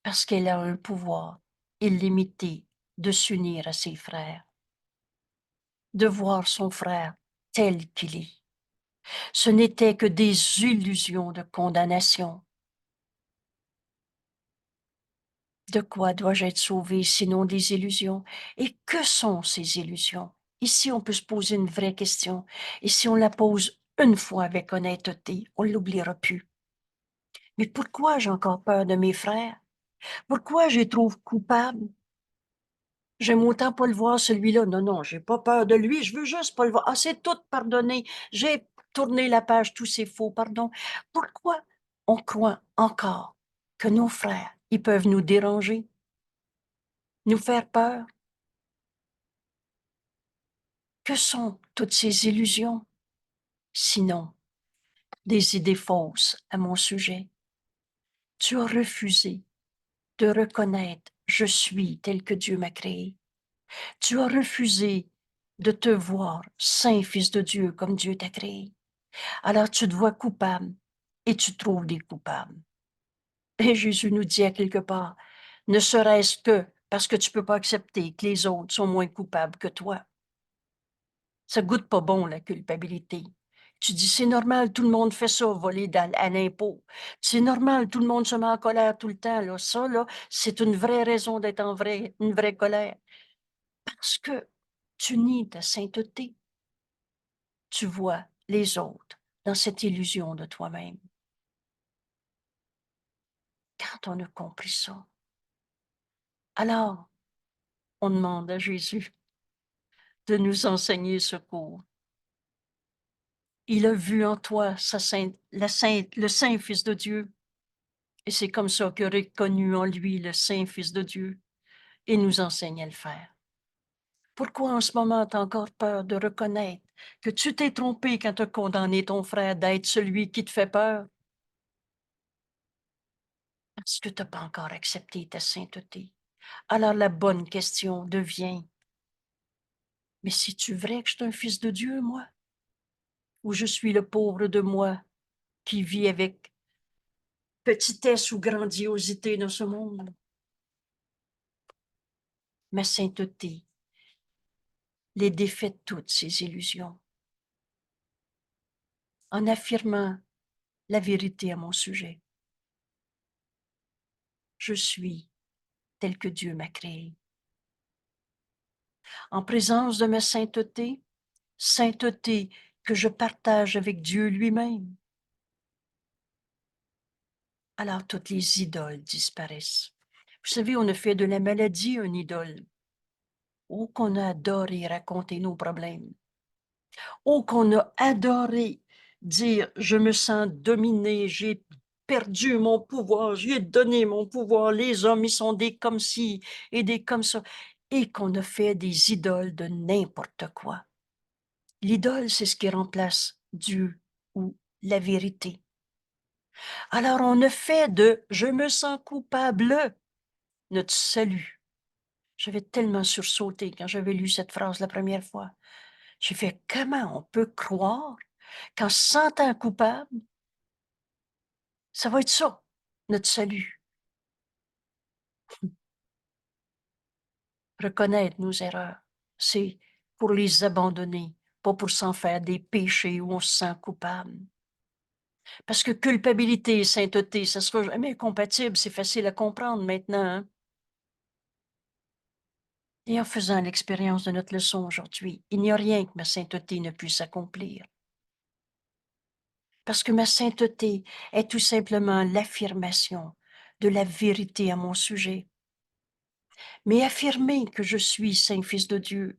parce qu'elle a un pouvoir illimité de s'unir à ses frères, de voir son frère tel qu'il est. Ce n'était que des illusions de condamnation. De quoi dois-je être sauvé sinon des illusions? Et que sont ces illusions? Ici, on peut se poser une vraie question. Et si on la pose une fois avec honnêteté, on ne l'oubliera plus. Mais pourquoi j'ai encore peur de mes frères? Pourquoi je les trouve coupables? J'aime autant pas le voir, celui-là. Non, non, j'ai pas peur de lui, je veux juste pas le voir. Ah, c'est tout pardonné. J'ai tourné la page, tous ces faux pardons. Pourquoi on croit encore que nos frères, ils peuvent nous déranger, nous faire peur? Que sont toutes ces illusions? Sinon, des idées fausses à mon sujet. Tu as refusé de reconnaître je suis tel que Dieu m'a créé. Tu as refusé de te voir saint fils de Dieu comme Dieu t'a créé. Alors tu te vois coupable et tu trouves des coupables. Et Jésus nous dit à quelque part, ne serait-ce que parce que tu ne peux pas accepter que les autres sont moins coupables que toi. Ça goûte pas bon, la culpabilité. Tu dis, c'est normal, tout le monde fait ça, voler à l'impôt. C'est normal, tout le monde se met en colère tout le temps. Là. Ça, là, c'est une vraie raison d'être une vraie colère. Parce que tu nies ta sainteté. Tu vois les autres dans cette illusion de toi-même. Quand on a compris ça, alors on demande à Jésus de nous enseigner ce cours. Il a vu en toi le Saint Fils de Dieu. Et c'est comme ça qu'il a reconnu en lui le Saint Fils de Dieu et nous enseigne à le faire. Pourquoi en ce moment tu as encore peur de reconnaître que tu t'es trompé quand tu as condamné ton frère d'être celui qui te fait peur? Parce que tu n'as pas encore accepté ta sainteté. Alors la bonne question devient, mais c'est-tu vrai que je suis un fils de Dieu, moi? Ou je suis le pauvre de moi qui vit avec petitesse ou grandiosité dans ce monde? Ma sainteté les défait de toutes ces illusions en affirmant la vérité à mon sujet. Je suis tel que Dieu m'a créé. En présence de ma sainteté, sainteté que je partage avec Dieu lui-même, alors toutes les idoles disparaissent. Vous savez, on a fait de la maladie une idole. Oh, qu'on a adoré raconter nos problèmes. Oh, qu'on a adoré dire, je me sens dominé, j'ai perdu mon pouvoir, j'ai donné mon pouvoir, les hommes, ils sont des comme ci et des comme ça. Et qu'on a fait des idoles de n'importe quoi. L'idole, c'est ce qui remplace Dieu ou la vérité. Alors, on a fait de « je me sens coupable » notre salut. J'avais tellement sursauté quand j'avais lu cette phrase la première fois. J'ai fait « comment on peut croire qu'en se sentant coupable, ça va être ça, notre salut? » Reconnaître nos erreurs, c'est pour les abandonner, pas pour s'en faire des péchés où on se sent coupable. Parce que culpabilité et sainteté, ça ne sera jamais compatible, c'est facile à comprendre maintenant. Hein? Et en faisant l'expérience de notre leçon aujourd'hui, il n'y a rien que ma sainteté ne puisse accomplir. Parce que ma sainteté est tout simplement l'affirmation de la vérité à mon sujet. Mais affirmer que je suis saint fils de Dieu,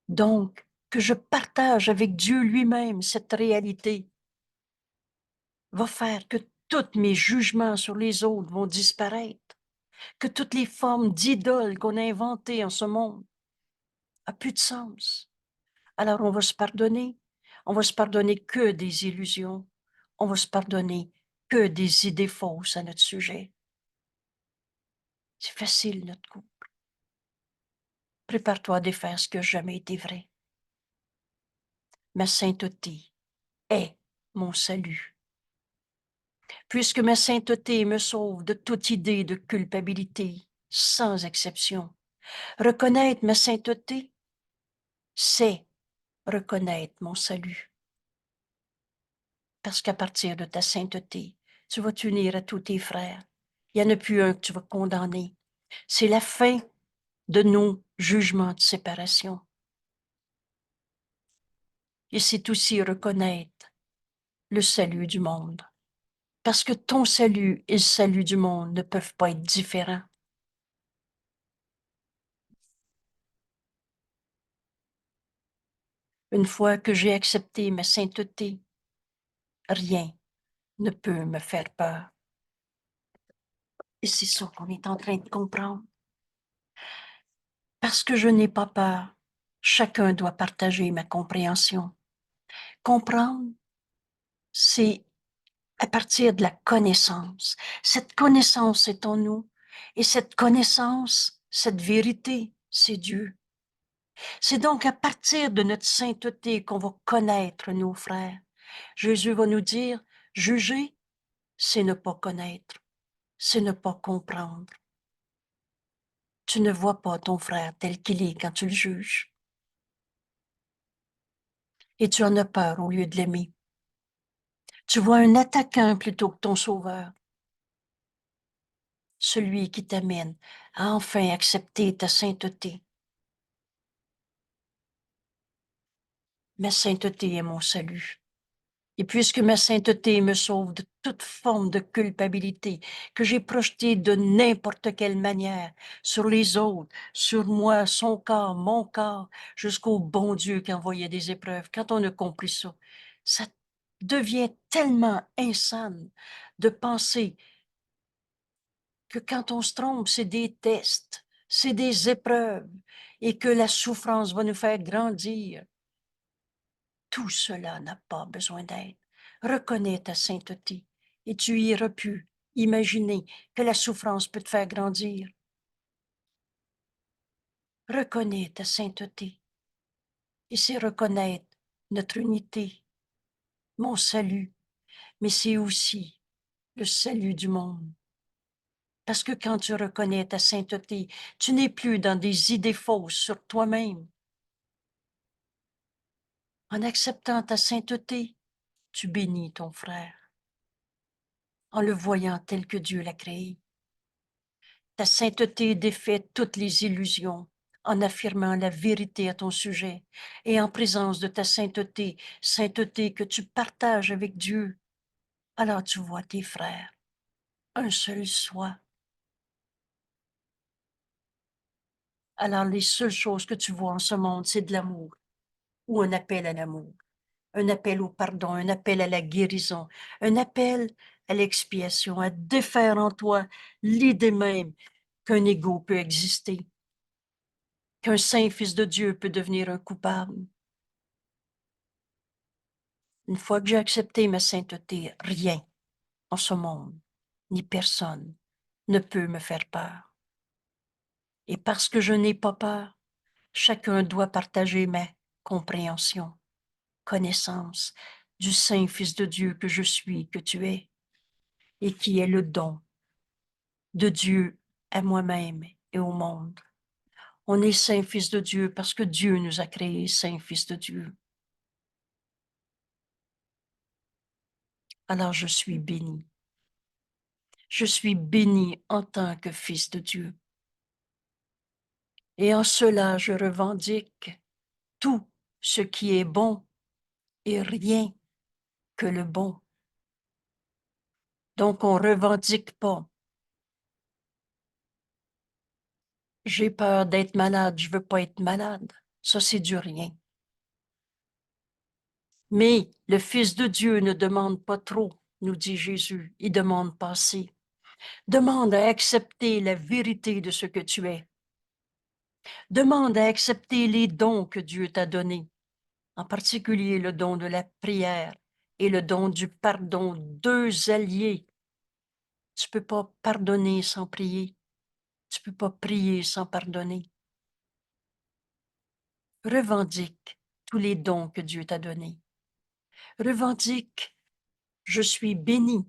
donc que je partage avec Dieu lui-même cette réalité, va faire que tous mes jugements sur les autres vont disparaître, que toutes les formes d'idoles qu'on a inventées en ce monde n'ont plus de sens. Alors on va se pardonner. On va se pardonner que des illusions. On va se pardonner que des idées fausses à notre sujet. C'est facile, notre coup. Prépare-toi à défaire ce qui n'a jamais été vrai. Ma sainteté est mon salut. Puisque ma sainteté me sauve de toute idée de culpabilité, sans exception. Reconnaître ma sainteté, c'est reconnaître mon salut. Parce qu'à partir de ta sainteté, tu vas t'unir à tous tes frères. Il n'y en a plus un que tu vas condamner. C'est la fin de nos jugements de séparation. Et c'est aussi reconnaître le salut du monde. Parce que ton salut et le salut du monde ne peuvent pas être différents. Une fois que j'ai accepté ma sainteté, rien ne peut me faire peur. Et c'est ça qu'on est en train de comprendre. Parce que je n'ai pas peur, chacun doit partager ma compréhension. Comprendre, c'est à partir de la connaissance. Cette connaissance est en nous. Et cette connaissance, cette vérité, c'est Dieu. C'est donc à partir de notre sainteté qu'on va connaître nos frères. Jésus va nous dire, juger, c'est ne pas connaître, c'est ne pas comprendre. Tu ne vois pas ton frère tel qu'il est quand tu le juges. Et tu en as peur au lieu de l'aimer. Tu vois un attaquant plutôt que ton sauveur. Celui qui t'amène à enfin accepter ta sainteté. Ma sainteté est mon salut. Et puisque ma sainteté me sauve de toute forme de culpabilité que j'ai projetée de n'importe quelle manière sur les autres, sur moi, son corps, mon corps, jusqu'au bon Dieu qui envoyait des épreuves, quand on a compris ça, ça devient tellement insane de penser que quand on se trompe, c'est des tests, c'est des épreuves et que la souffrance va nous faire grandir. Tout cela n'a pas besoin d'aide. Reconnais ta sainteté et tu iras pu imaginer que la souffrance peut te faire grandir. Reconnais ta sainteté et c'est reconnaître notre unité, mon salut, mais c'est aussi le salut du monde. Parce que quand tu reconnais ta sainteté, tu n'es plus dans des idées fausses sur toi-même. En acceptant ta sainteté, tu bénis ton frère, en le voyant tel que Dieu l'a créé. Ta sainteté défait toutes les illusions en affirmant la vérité à ton sujet et en présence de ta sainteté, sainteté que tu partages avec Dieu. Alors tu vois tes frères, un seul soi. Alors les seules choses que tu vois en ce monde, c'est de l'amour ou un appel à l'amour, un appel au pardon, un appel à la guérison, un appel à l'expiation, à défaire en toi l'idée même qu'un ego peut exister, qu'un saint fils de Dieu peut devenir un coupable. Une fois que j'ai accepté ma sainteté, rien en ce monde, ni personne, ne peut me faire peur. Et parce que je n'ai pas peur, chacun doit partager ma compréhension, connaissance du saint Fils de Dieu que je suis, que tu es, et qui est le don de Dieu à moi-même et au monde. On est saint Fils de Dieu parce que Dieu nous a créés saint Fils de Dieu. Alors je suis béni. Je suis béni en tant que Fils de Dieu. Et en cela, je revendique tout ce qui est bon et rien que le bon. Donc, on ne revendique pas. J'ai peur d'être malade, je veux pas être malade. Ça, c'est du rien. Mais le Fils de Dieu ne demande pas trop, nous dit Jésus. Il demande pas assez. Demande à accepter la vérité de ce que tu es. Demande à accepter les dons que Dieu t'a donnés, en particulier le don de la prière et le don du pardon, deux alliés. Tu peux pas pardonner sans prier. Tu peux pas prier sans pardonner. Revendique tous les dons que Dieu t'a donnés. Revendique, je suis béni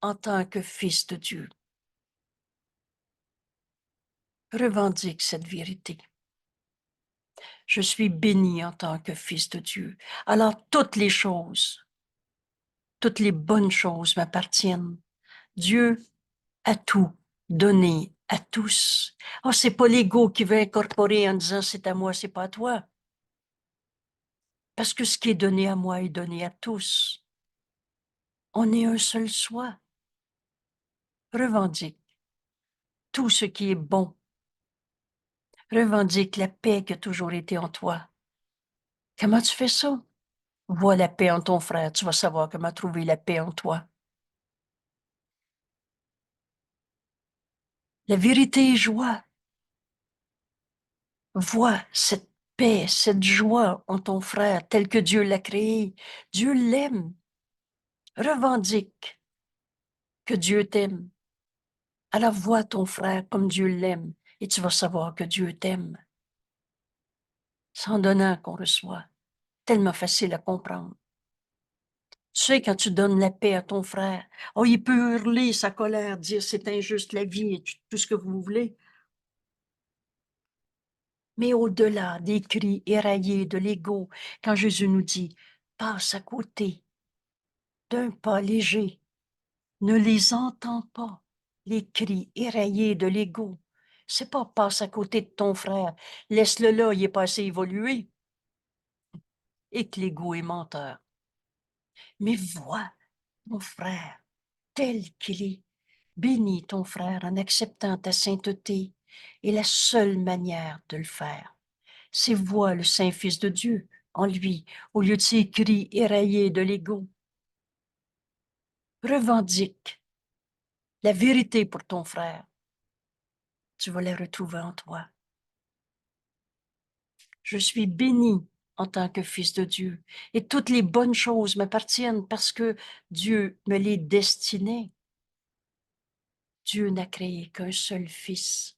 en tant que fils de Dieu. Revendique cette vérité. Je suis béni en tant que fils de Dieu. Alors toutes les choses, toutes les bonnes choses m'appartiennent. Dieu a tout donné à tous. Oh, c'est pas l'ego qui veut incorporer en disant c'est à moi, c'est pas à toi. Parce que ce qui est donné à moi est donné à tous. On est un seul soi. Revendique tout ce qui est bon. Revendique la paix qui a toujours été en toi. Comment tu fais ça? Vois la paix en ton frère, tu vas savoir comment trouver la paix en toi. La vérité est joie. Vois cette paix, cette joie en ton frère tel que Dieu l'a créé. Dieu l'aime. Revendique que Dieu t'aime. Alors vois ton frère comme Dieu l'aime et tu vas savoir que Dieu t'aime. C'est en donnant qu'on reçoit. Tellement facile à comprendre. Tu sais, quand tu donnes la paix à ton frère, oh, il peut hurler sa colère, dire c'est injuste la vie et tout ce que vous voulez. Mais au-delà des cris éraillés de l'ego, quand Jésus nous dit, passe à côté d'un pas léger, ne les entends pas, les cris éraillés de l'ego. C'est pas passe à côté de ton frère, laisse-le là, il est pas assez évolué, et que l'ego est menteur. Mais vois mon frère tel qu'il est. Bénis ton frère en acceptant ta sainteté, et la seule manière de le faire, c'est voir le Saint-Fils de Dieu en lui, au lieu de ces cris éraillés de l'ego. Revendique la vérité pour ton frère. Tu vas la retrouver en toi. Je suis béni en tant que fils de Dieu, et toutes les bonnes choses m'appartiennent parce que Dieu me les destinait. Dieu n'a créé qu'un seul fils.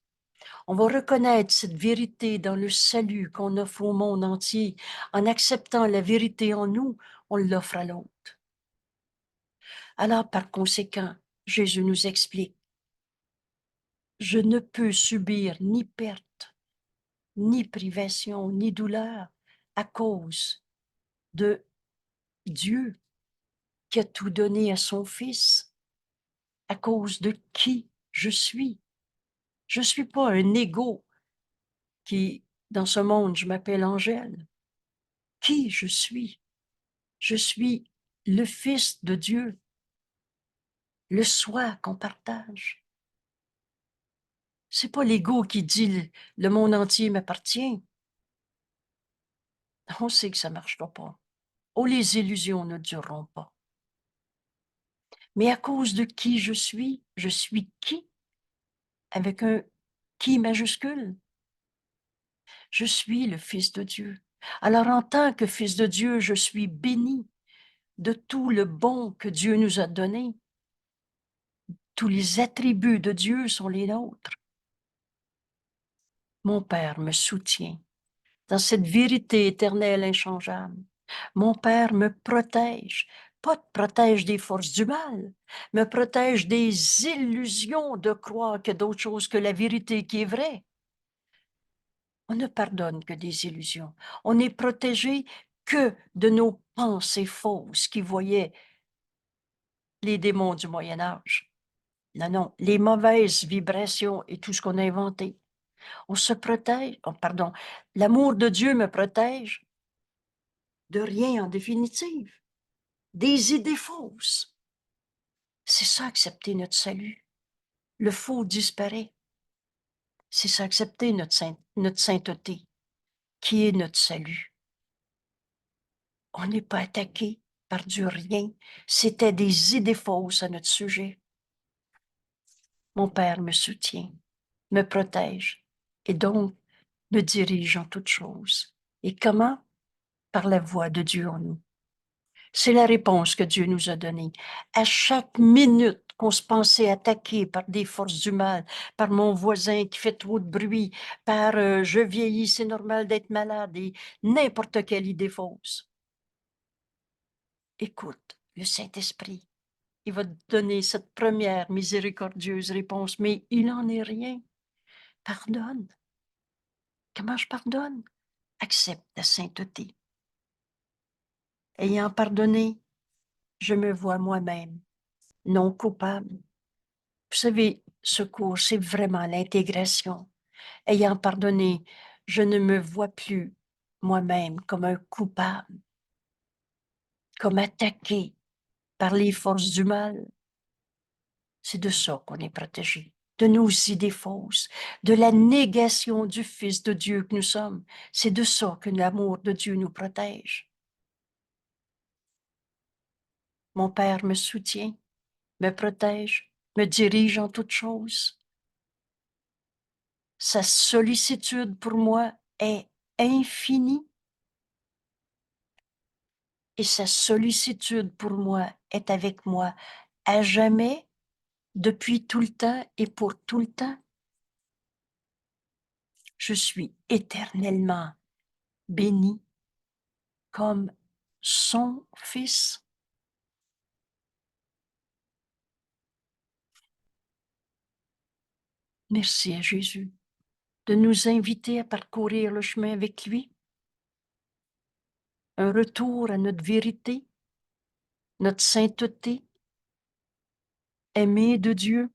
On va reconnaître cette vérité dans le salut qu'on offre au monde entier. En acceptant la vérité en nous, on l'offre à l'autre. Alors, par conséquent, Jésus nous explique, je ne peux subir ni perte, ni privation, ni douleur à cause de Dieu qui a tout donné à son Fils, à cause de qui je suis. Je ne suis pas un égo qui, dans ce monde, je m'appelle Angèle. Qui je suis? Je suis le Fils de Dieu, le soi qu'on partage. C'est pas l'ego qui dit le monde entier m'appartient. On sait que ça ne marchera pas. Oh, les illusions ne dureront pas. Mais à cause de qui je suis qui? Avec un qui majuscule. Je suis le Fils de Dieu. Alors en tant que Fils de Dieu, je suis béni de tout le bon que Dieu nous a donné. Tous les attributs de Dieu sont les nôtres. Mon Père me soutient dans cette vérité éternelle inchangeable. Mon Père me protège, pas protège des forces du mal, me protège des illusions de croire qu'il y a d'autre chose que la vérité qui est vraie. On ne pardonne que des illusions. On n'est protégé que de nos pensées fausses qui voyaient les démons du Moyen Âge. Non, non, les mauvaises vibrations et tout ce qu'on a inventé. On se protège, oh, pardon, l'amour de Dieu me protège de rien en définitive, des idées fausses. C'est ça, accepter notre salut. Le faux disparaît. C'est ça, accepter notre sainteté, qui est notre salut. On n'est pas attaqué par du rien. C'était des idées fausses à notre sujet. Mon Père me soutient, me protège et donc me dirige en toutes choses. Et comment? Par la voix de Dieu en nous. C'est la réponse que Dieu nous a donnée. À chaque minute qu'on se pensait attaqué par des forces du mal, par mon voisin qui fait trop de bruit, par je vieillis, c'est normal d'être malade et n'importe quelle idée fausse. Écoute le Saint-Esprit. Il va te donner cette première miséricordieuse réponse, mais il n'en est rien. Pardonne. Comment je pardonne? Accepte la sainteté. Ayant pardonné, je me vois moi-même non coupable. Vous savez, ce cours, c'est vraiment l'intégration. Ayant pardonné, je ne me vois plus moi-même comme un coupable, comme attaqué. par les forces du mal. C'est de ça qu'on est protégé, de nos idées fausses, de la négation du Fils de Dieu que nous sommes. C'est de ça que l'amour de Dieu nous protège. Mon Père me soutient, me protège, me dirige en toutes choses. Sa sollicitude pour moi est infinie et sa sollicitude pour moi est avec moi à jamais, depuis tout le temps et pour tout le temps. Je suis éternellement béni comme son Fils. Merci à Jésus de nous inviter à parcourir le chemin avec lui, un retour à notre vérité, notre sainteté, aimée de Dieu.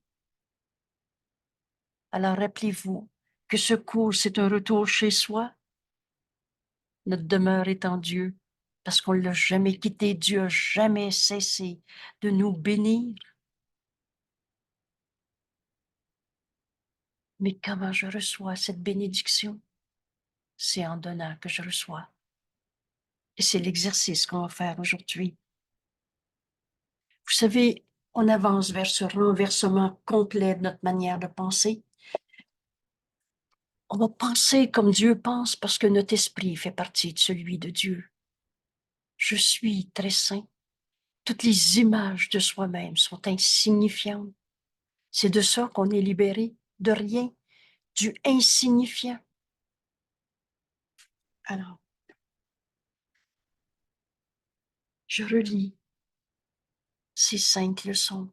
Alors rappelez-vous que ce cours, c'est un retour chez soi. Notre demeure est en Dieu, parce qu'on ne l'a jamais quitté. Dieu n'a jamais cessé de nous bénir. Mais comment je reçois cette bénédiction? C'est en donnant que je reçois. Et c'est l'exercice qu'on va faire aujourd'hui. Vous savez, on avance vers ce renversement complet de notre manière de penser. On va penser comme Dieu pense parce que notre esprit fait partie de celui de Dieu. Je suis très saint. Toutes les images de soi-même sont insignifiantes. C'est de ça qu'on est libéré, de rien, du insignifiant. Alors, je relis ces 5 leçons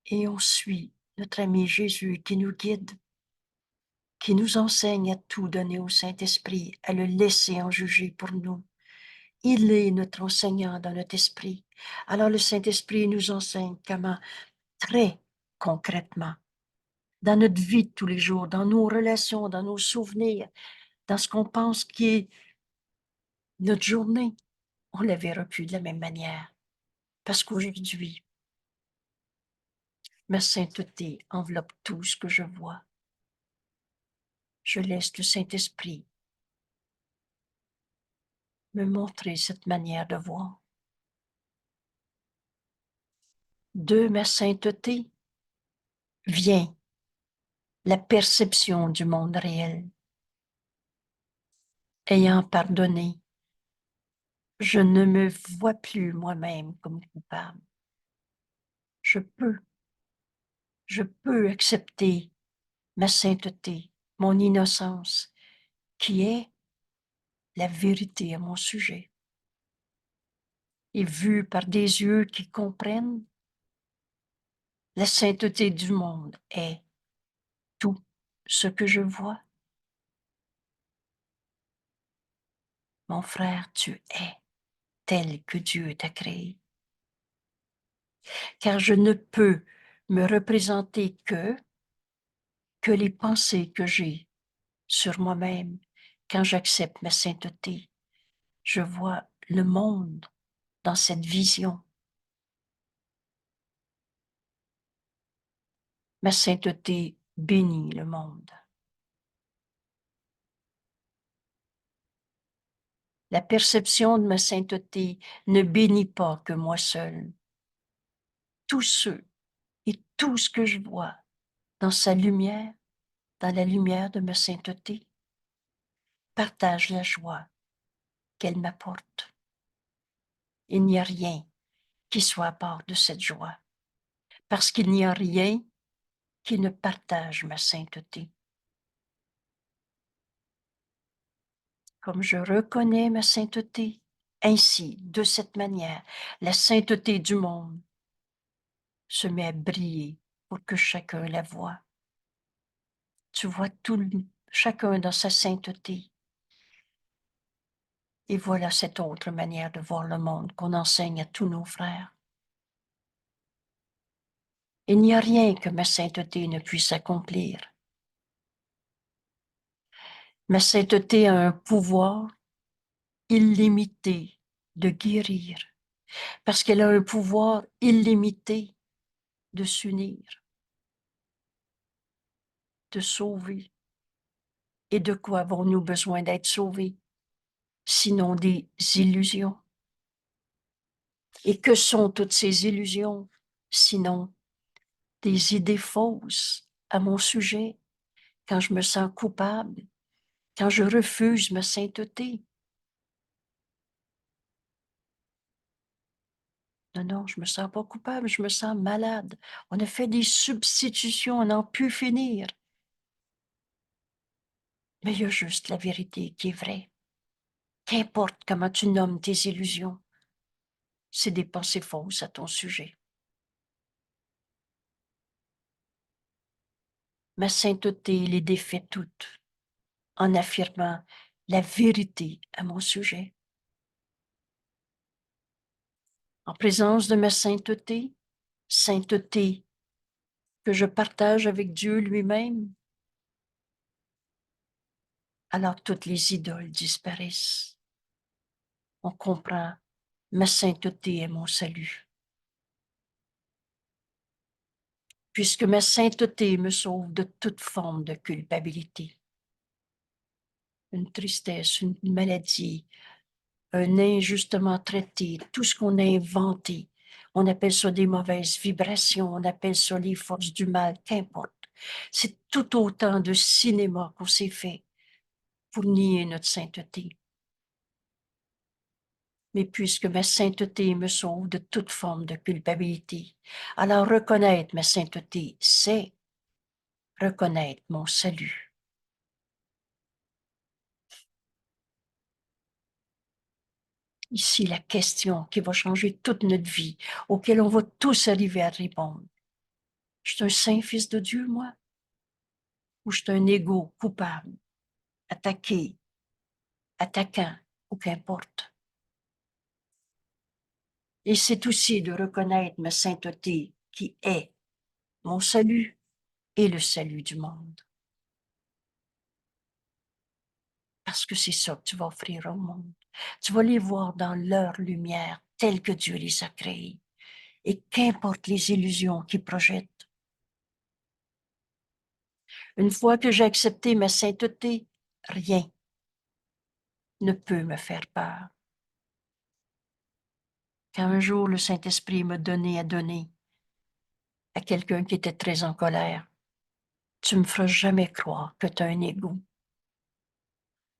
et on suit notre ami Jésus qui nous guide, qui nous enseigne à tout donner au Saint-Esprit, à le laisser en juger pour nous. Il est notre enseignant dans notre esprit. Alors le Saint-Esprit nous enseigne comment, très concrètement, dans notre vie de tous les jours, dans nos relations, dans nos souvenirs, dans ce qu'on pense qui est notre journée, on la verra plus de la même manière. Parce qu'aujourd'hui, ma sainteté enveloppe tout ce que je vois. Je laisse le Saint-Esprit me montrer cette manière de voir. De ma sainteté vient la perception du monde réel. Ayant pardonné, je ne me vois plus moi-même comme coupable. Je peux accepter ma sainteté, mon innocence, qui est la vérité à mon sujet. Et vue par des yeux qui comprennent, la sainteté du monde est tout ce que je vois. Mon frère, tu es tel que Dieu t'a créé. Car je ne peux me représenter que les pensées que j'ai sur moi-même. Quand j'accepte ma sainteté, je vois le monde dans cette vision. Ma sainteté bénit le monde. La perception de ma sainteté ne bénit pas que moi seul. Tous ceux et tout ce que je vois dans sa lumière, dans la lumière de ma sainteté, partagent la joie qu'elle m'apporte. Il n'y a rien qui soit à part de cette joie, parce qu'il n'y a rien qui ne partage ma sainteté. Comme je reconnais ma sainteté, ainsi, de cette manière, la sainteté du monde se met à briller pour que chacun la voie. Tu vois chacun dans sa sainteté. Et voilà cette autre manière de voir le monde qu'on enseigne à tous nos frères. Il n'y a rien que ma sainteté ne puisse accomplir. Ma sainteté a un pouvoir illimité de guérir, parce qu'elle a un pouvoir illimité de s'unir, de sauver. Et de quoi avons-nous besoin d'être sauvés? Sinon des illusions. Et que sont toutes ces illusions, sinon des idées fausses à mon sujet, quand je me sens coupable, quand je refuse ma sainteté? Non, non, je me sens pas coupable, je me sens malade. On a fait des substitutions, on n'en peut finir. Mais il y a juste la vérité qui est vraie. Qu'importe comment tu nommes tes illusions, c'est des pensées fausses à ton sujet. Ma sainteté les défait toutes en affirmant la vérité à mon sujet. En présence de ma sainteté, sainteté que je partage avec Dieu lui-même, alors toutes les idoles disparaissent. On comprend, ma sainteté est mon salut. Puisque ma sainteté me sauve de toute forme de culpabilité. Une tristesse, une maladie, un injustement traité, tout ce qu'on a inventé. On appelle ça des mauvaises vibrations, on appelle ça les forces du mal, qu'importe. C'est tout autant de cinéma qu'on s'est fait pour nier notre sainteté. Mais puisque ma sainteté me sauve de toute forme de culpabilité, alors reconnaître ma sainteté, c'est reconnaître mon salut. Ici, la question qui va changer toute notre vie, auquel on va tous arriver à répondre. Je suis un saint fils de Dieu, moi? Ou je suis un égo coupable, attaqué, attaquant, ou qu'importe. Et c'est aussi de reconnaître ma sainteté qui est mon salut et le salut du monde. Parce que c'est ça que tu vas offrir au monde. Tu vas les voir dans leur lumière, telle que Dieu les a créés. Et qu'importe les illusions qu'ils projettent. Une fois que j'ai accepté ma sainteté, rien ne peut me faire peur. Quand un jour le Saint-Esprit m'a donné à donner à quelqu'un qui était très en colère, tu me feras jamais croire que tu as un ego.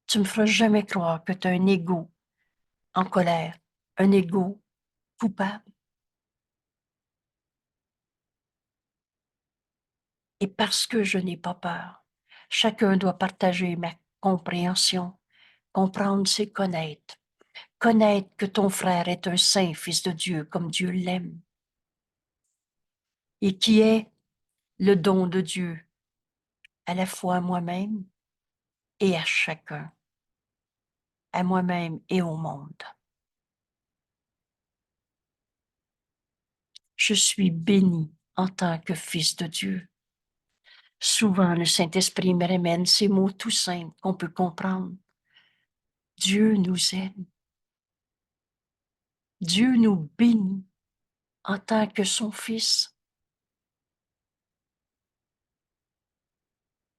Tu me feras jamais croire que tu as un ego en colère, un ego coupable. Et parce que je n'ai pas peur, chacun doit partager ma compréhension. Comprendre, c'est connaître. Connaître que ton frère est un saint fils de Dieu comme Dieu l'aime. Et qui est le don de Dieu à la fois à moi-même et à chacun, à moi-même et au monde. Je suis béni en tant que fils de Dieu. Souvent, le Saint-Esprit me ramène ces mots tout simples qu'on peut comprendre. Dieu nous aime. Dieu nous bénit en tant que son Fils.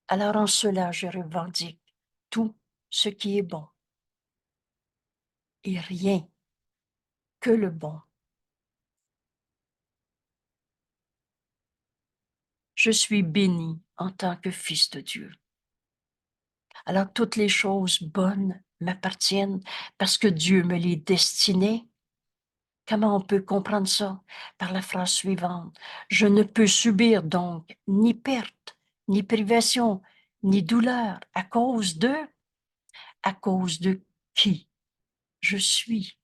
Alors en cela, je revendique tout ce qui est bon et rien que le bon. Je suis béni en tant que fils de Dieu. Alors toutes les choses bonnes m'appartiennent parce que Dieu me les destinait. Comment on peut comprendre ça? Par la phrase suivante. Je ne peux subir donc ni perte, ni privation, ni douleur à cause de qui je suis.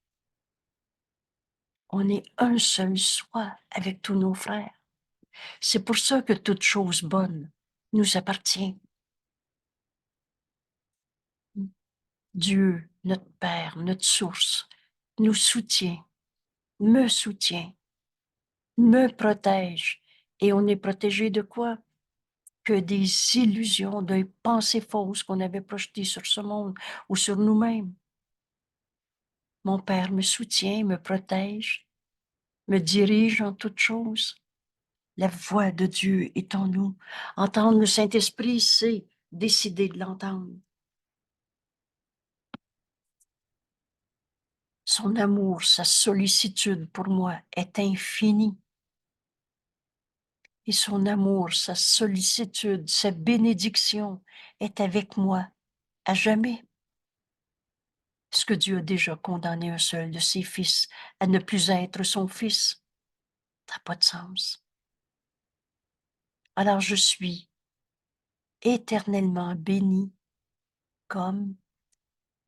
On est un seul soi avec tous nos frères. C'est pour ça que toute chose bonne nous appartient. Dieu, notre Père, notre source, nous soutient, me soutient, me protège. Et on est protégé de quoi? Que des illusions, des pensées fausses qu'on avait projetées sur ce monde ou sur nous-mêmes. Mon Père me soutient, me protège, me dirige en toutes choses. La voix de Dieu est en nous. Entendre le Saint-Esprit, c'est décider de l'entendre. Son amour, sa sollicitude pour moi est infinie. Et son amour, sa sollicitude, sa bénédiction est avec moi à jamais. Est-ce que Dieu a déjà condamné un seul de ses fils à ne plus être son fils? Ça n'a pas de sens. Alors je suis éternellement béni comme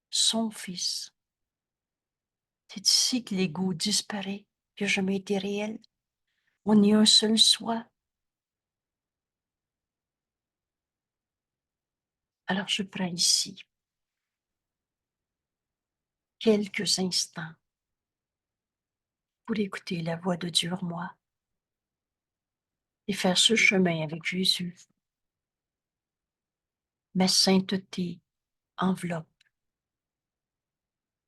son fils. C'est ici que l'ego disparaît, qui n'a jamais été réel. On est un seul soi. Alors je prends ici quelques instants pour écouter la voix de Dieu en moi et faire ce chemin avec Jésus. Ma sainteté enveloppe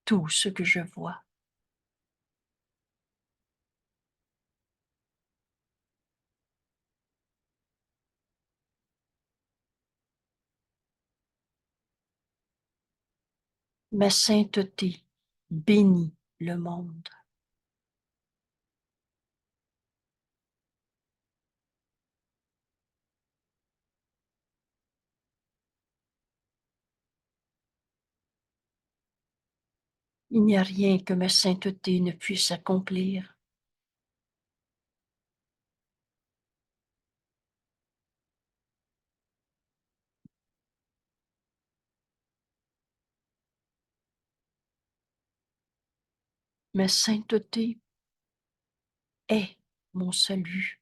tout ce que je vois. Ma sainteté bénit le monde. Il n'y a rien que ma sainteté ne puisse accomplir. Ma sainteté est mon salut.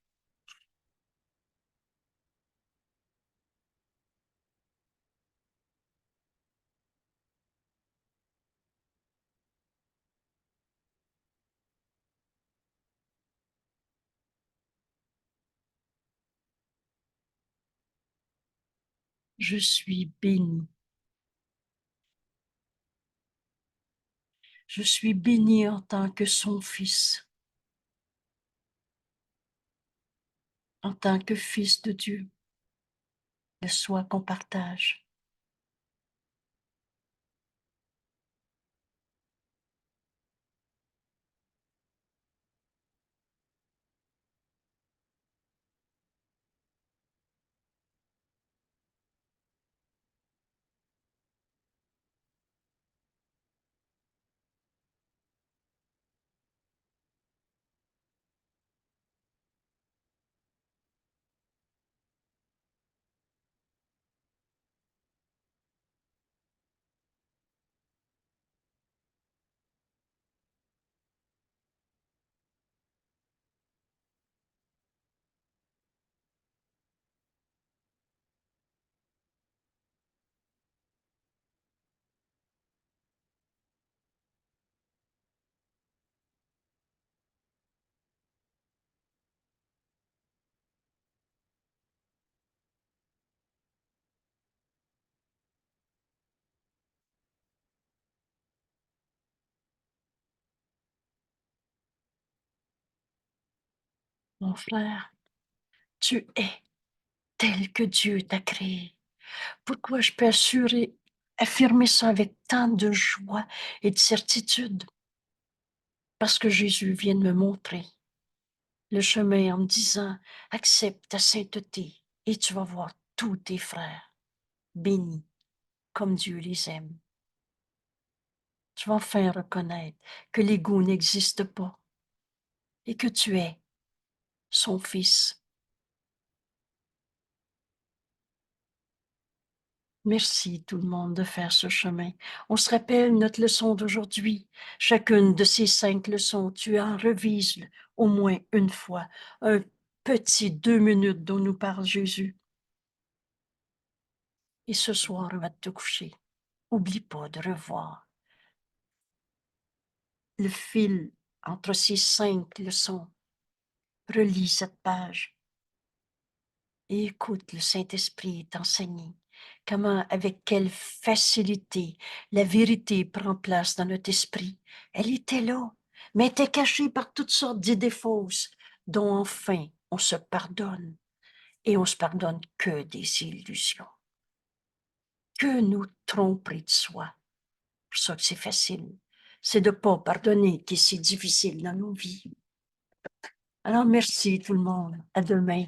Je suis béni. Je suis béni en tant que son fils, en tant que fils de Dieu, le soi qu'on partage. Mon frère, tu es tel que Dieu t'a créé. Pourquoi je peux affirmer ça avec tant de joie et de certitude? Parce que Jésus vient de me montrer le chemin en me disant, accepte ta sainteté et tu vas voir tous tes frères bénis comme Dieu les aime. Tu vas enfin reconnaître que l'ego n'existe pas et que tu es son fils. Merci tout le monde de faire ce chemin. On se rappelle notre leçon d'aujourd'hui. Chacune de ces 5 leçons, tu en revises au moins une fois. Un petit 2 minutes dont nous parle Jésus. Et ce soir, avant de te coucher, oublie pas de revoir le fil entre ces 5 leçons. Relis cette page et écoute le Saint-Esprit t'enseigner. comment, avec quelle facilité la vérité prend place dans notre esprit. Elle était là, mais était cachée par toutes sortes d'idées fausses, dont enfin on se pardonne, et on se pardonne que des illusions, que nous tromperies de soi. C'est pour ça que c'est facile. C'est de ne pas pardonner qui est si difficile dans nos vies. Alors merci tout le monde. À demain.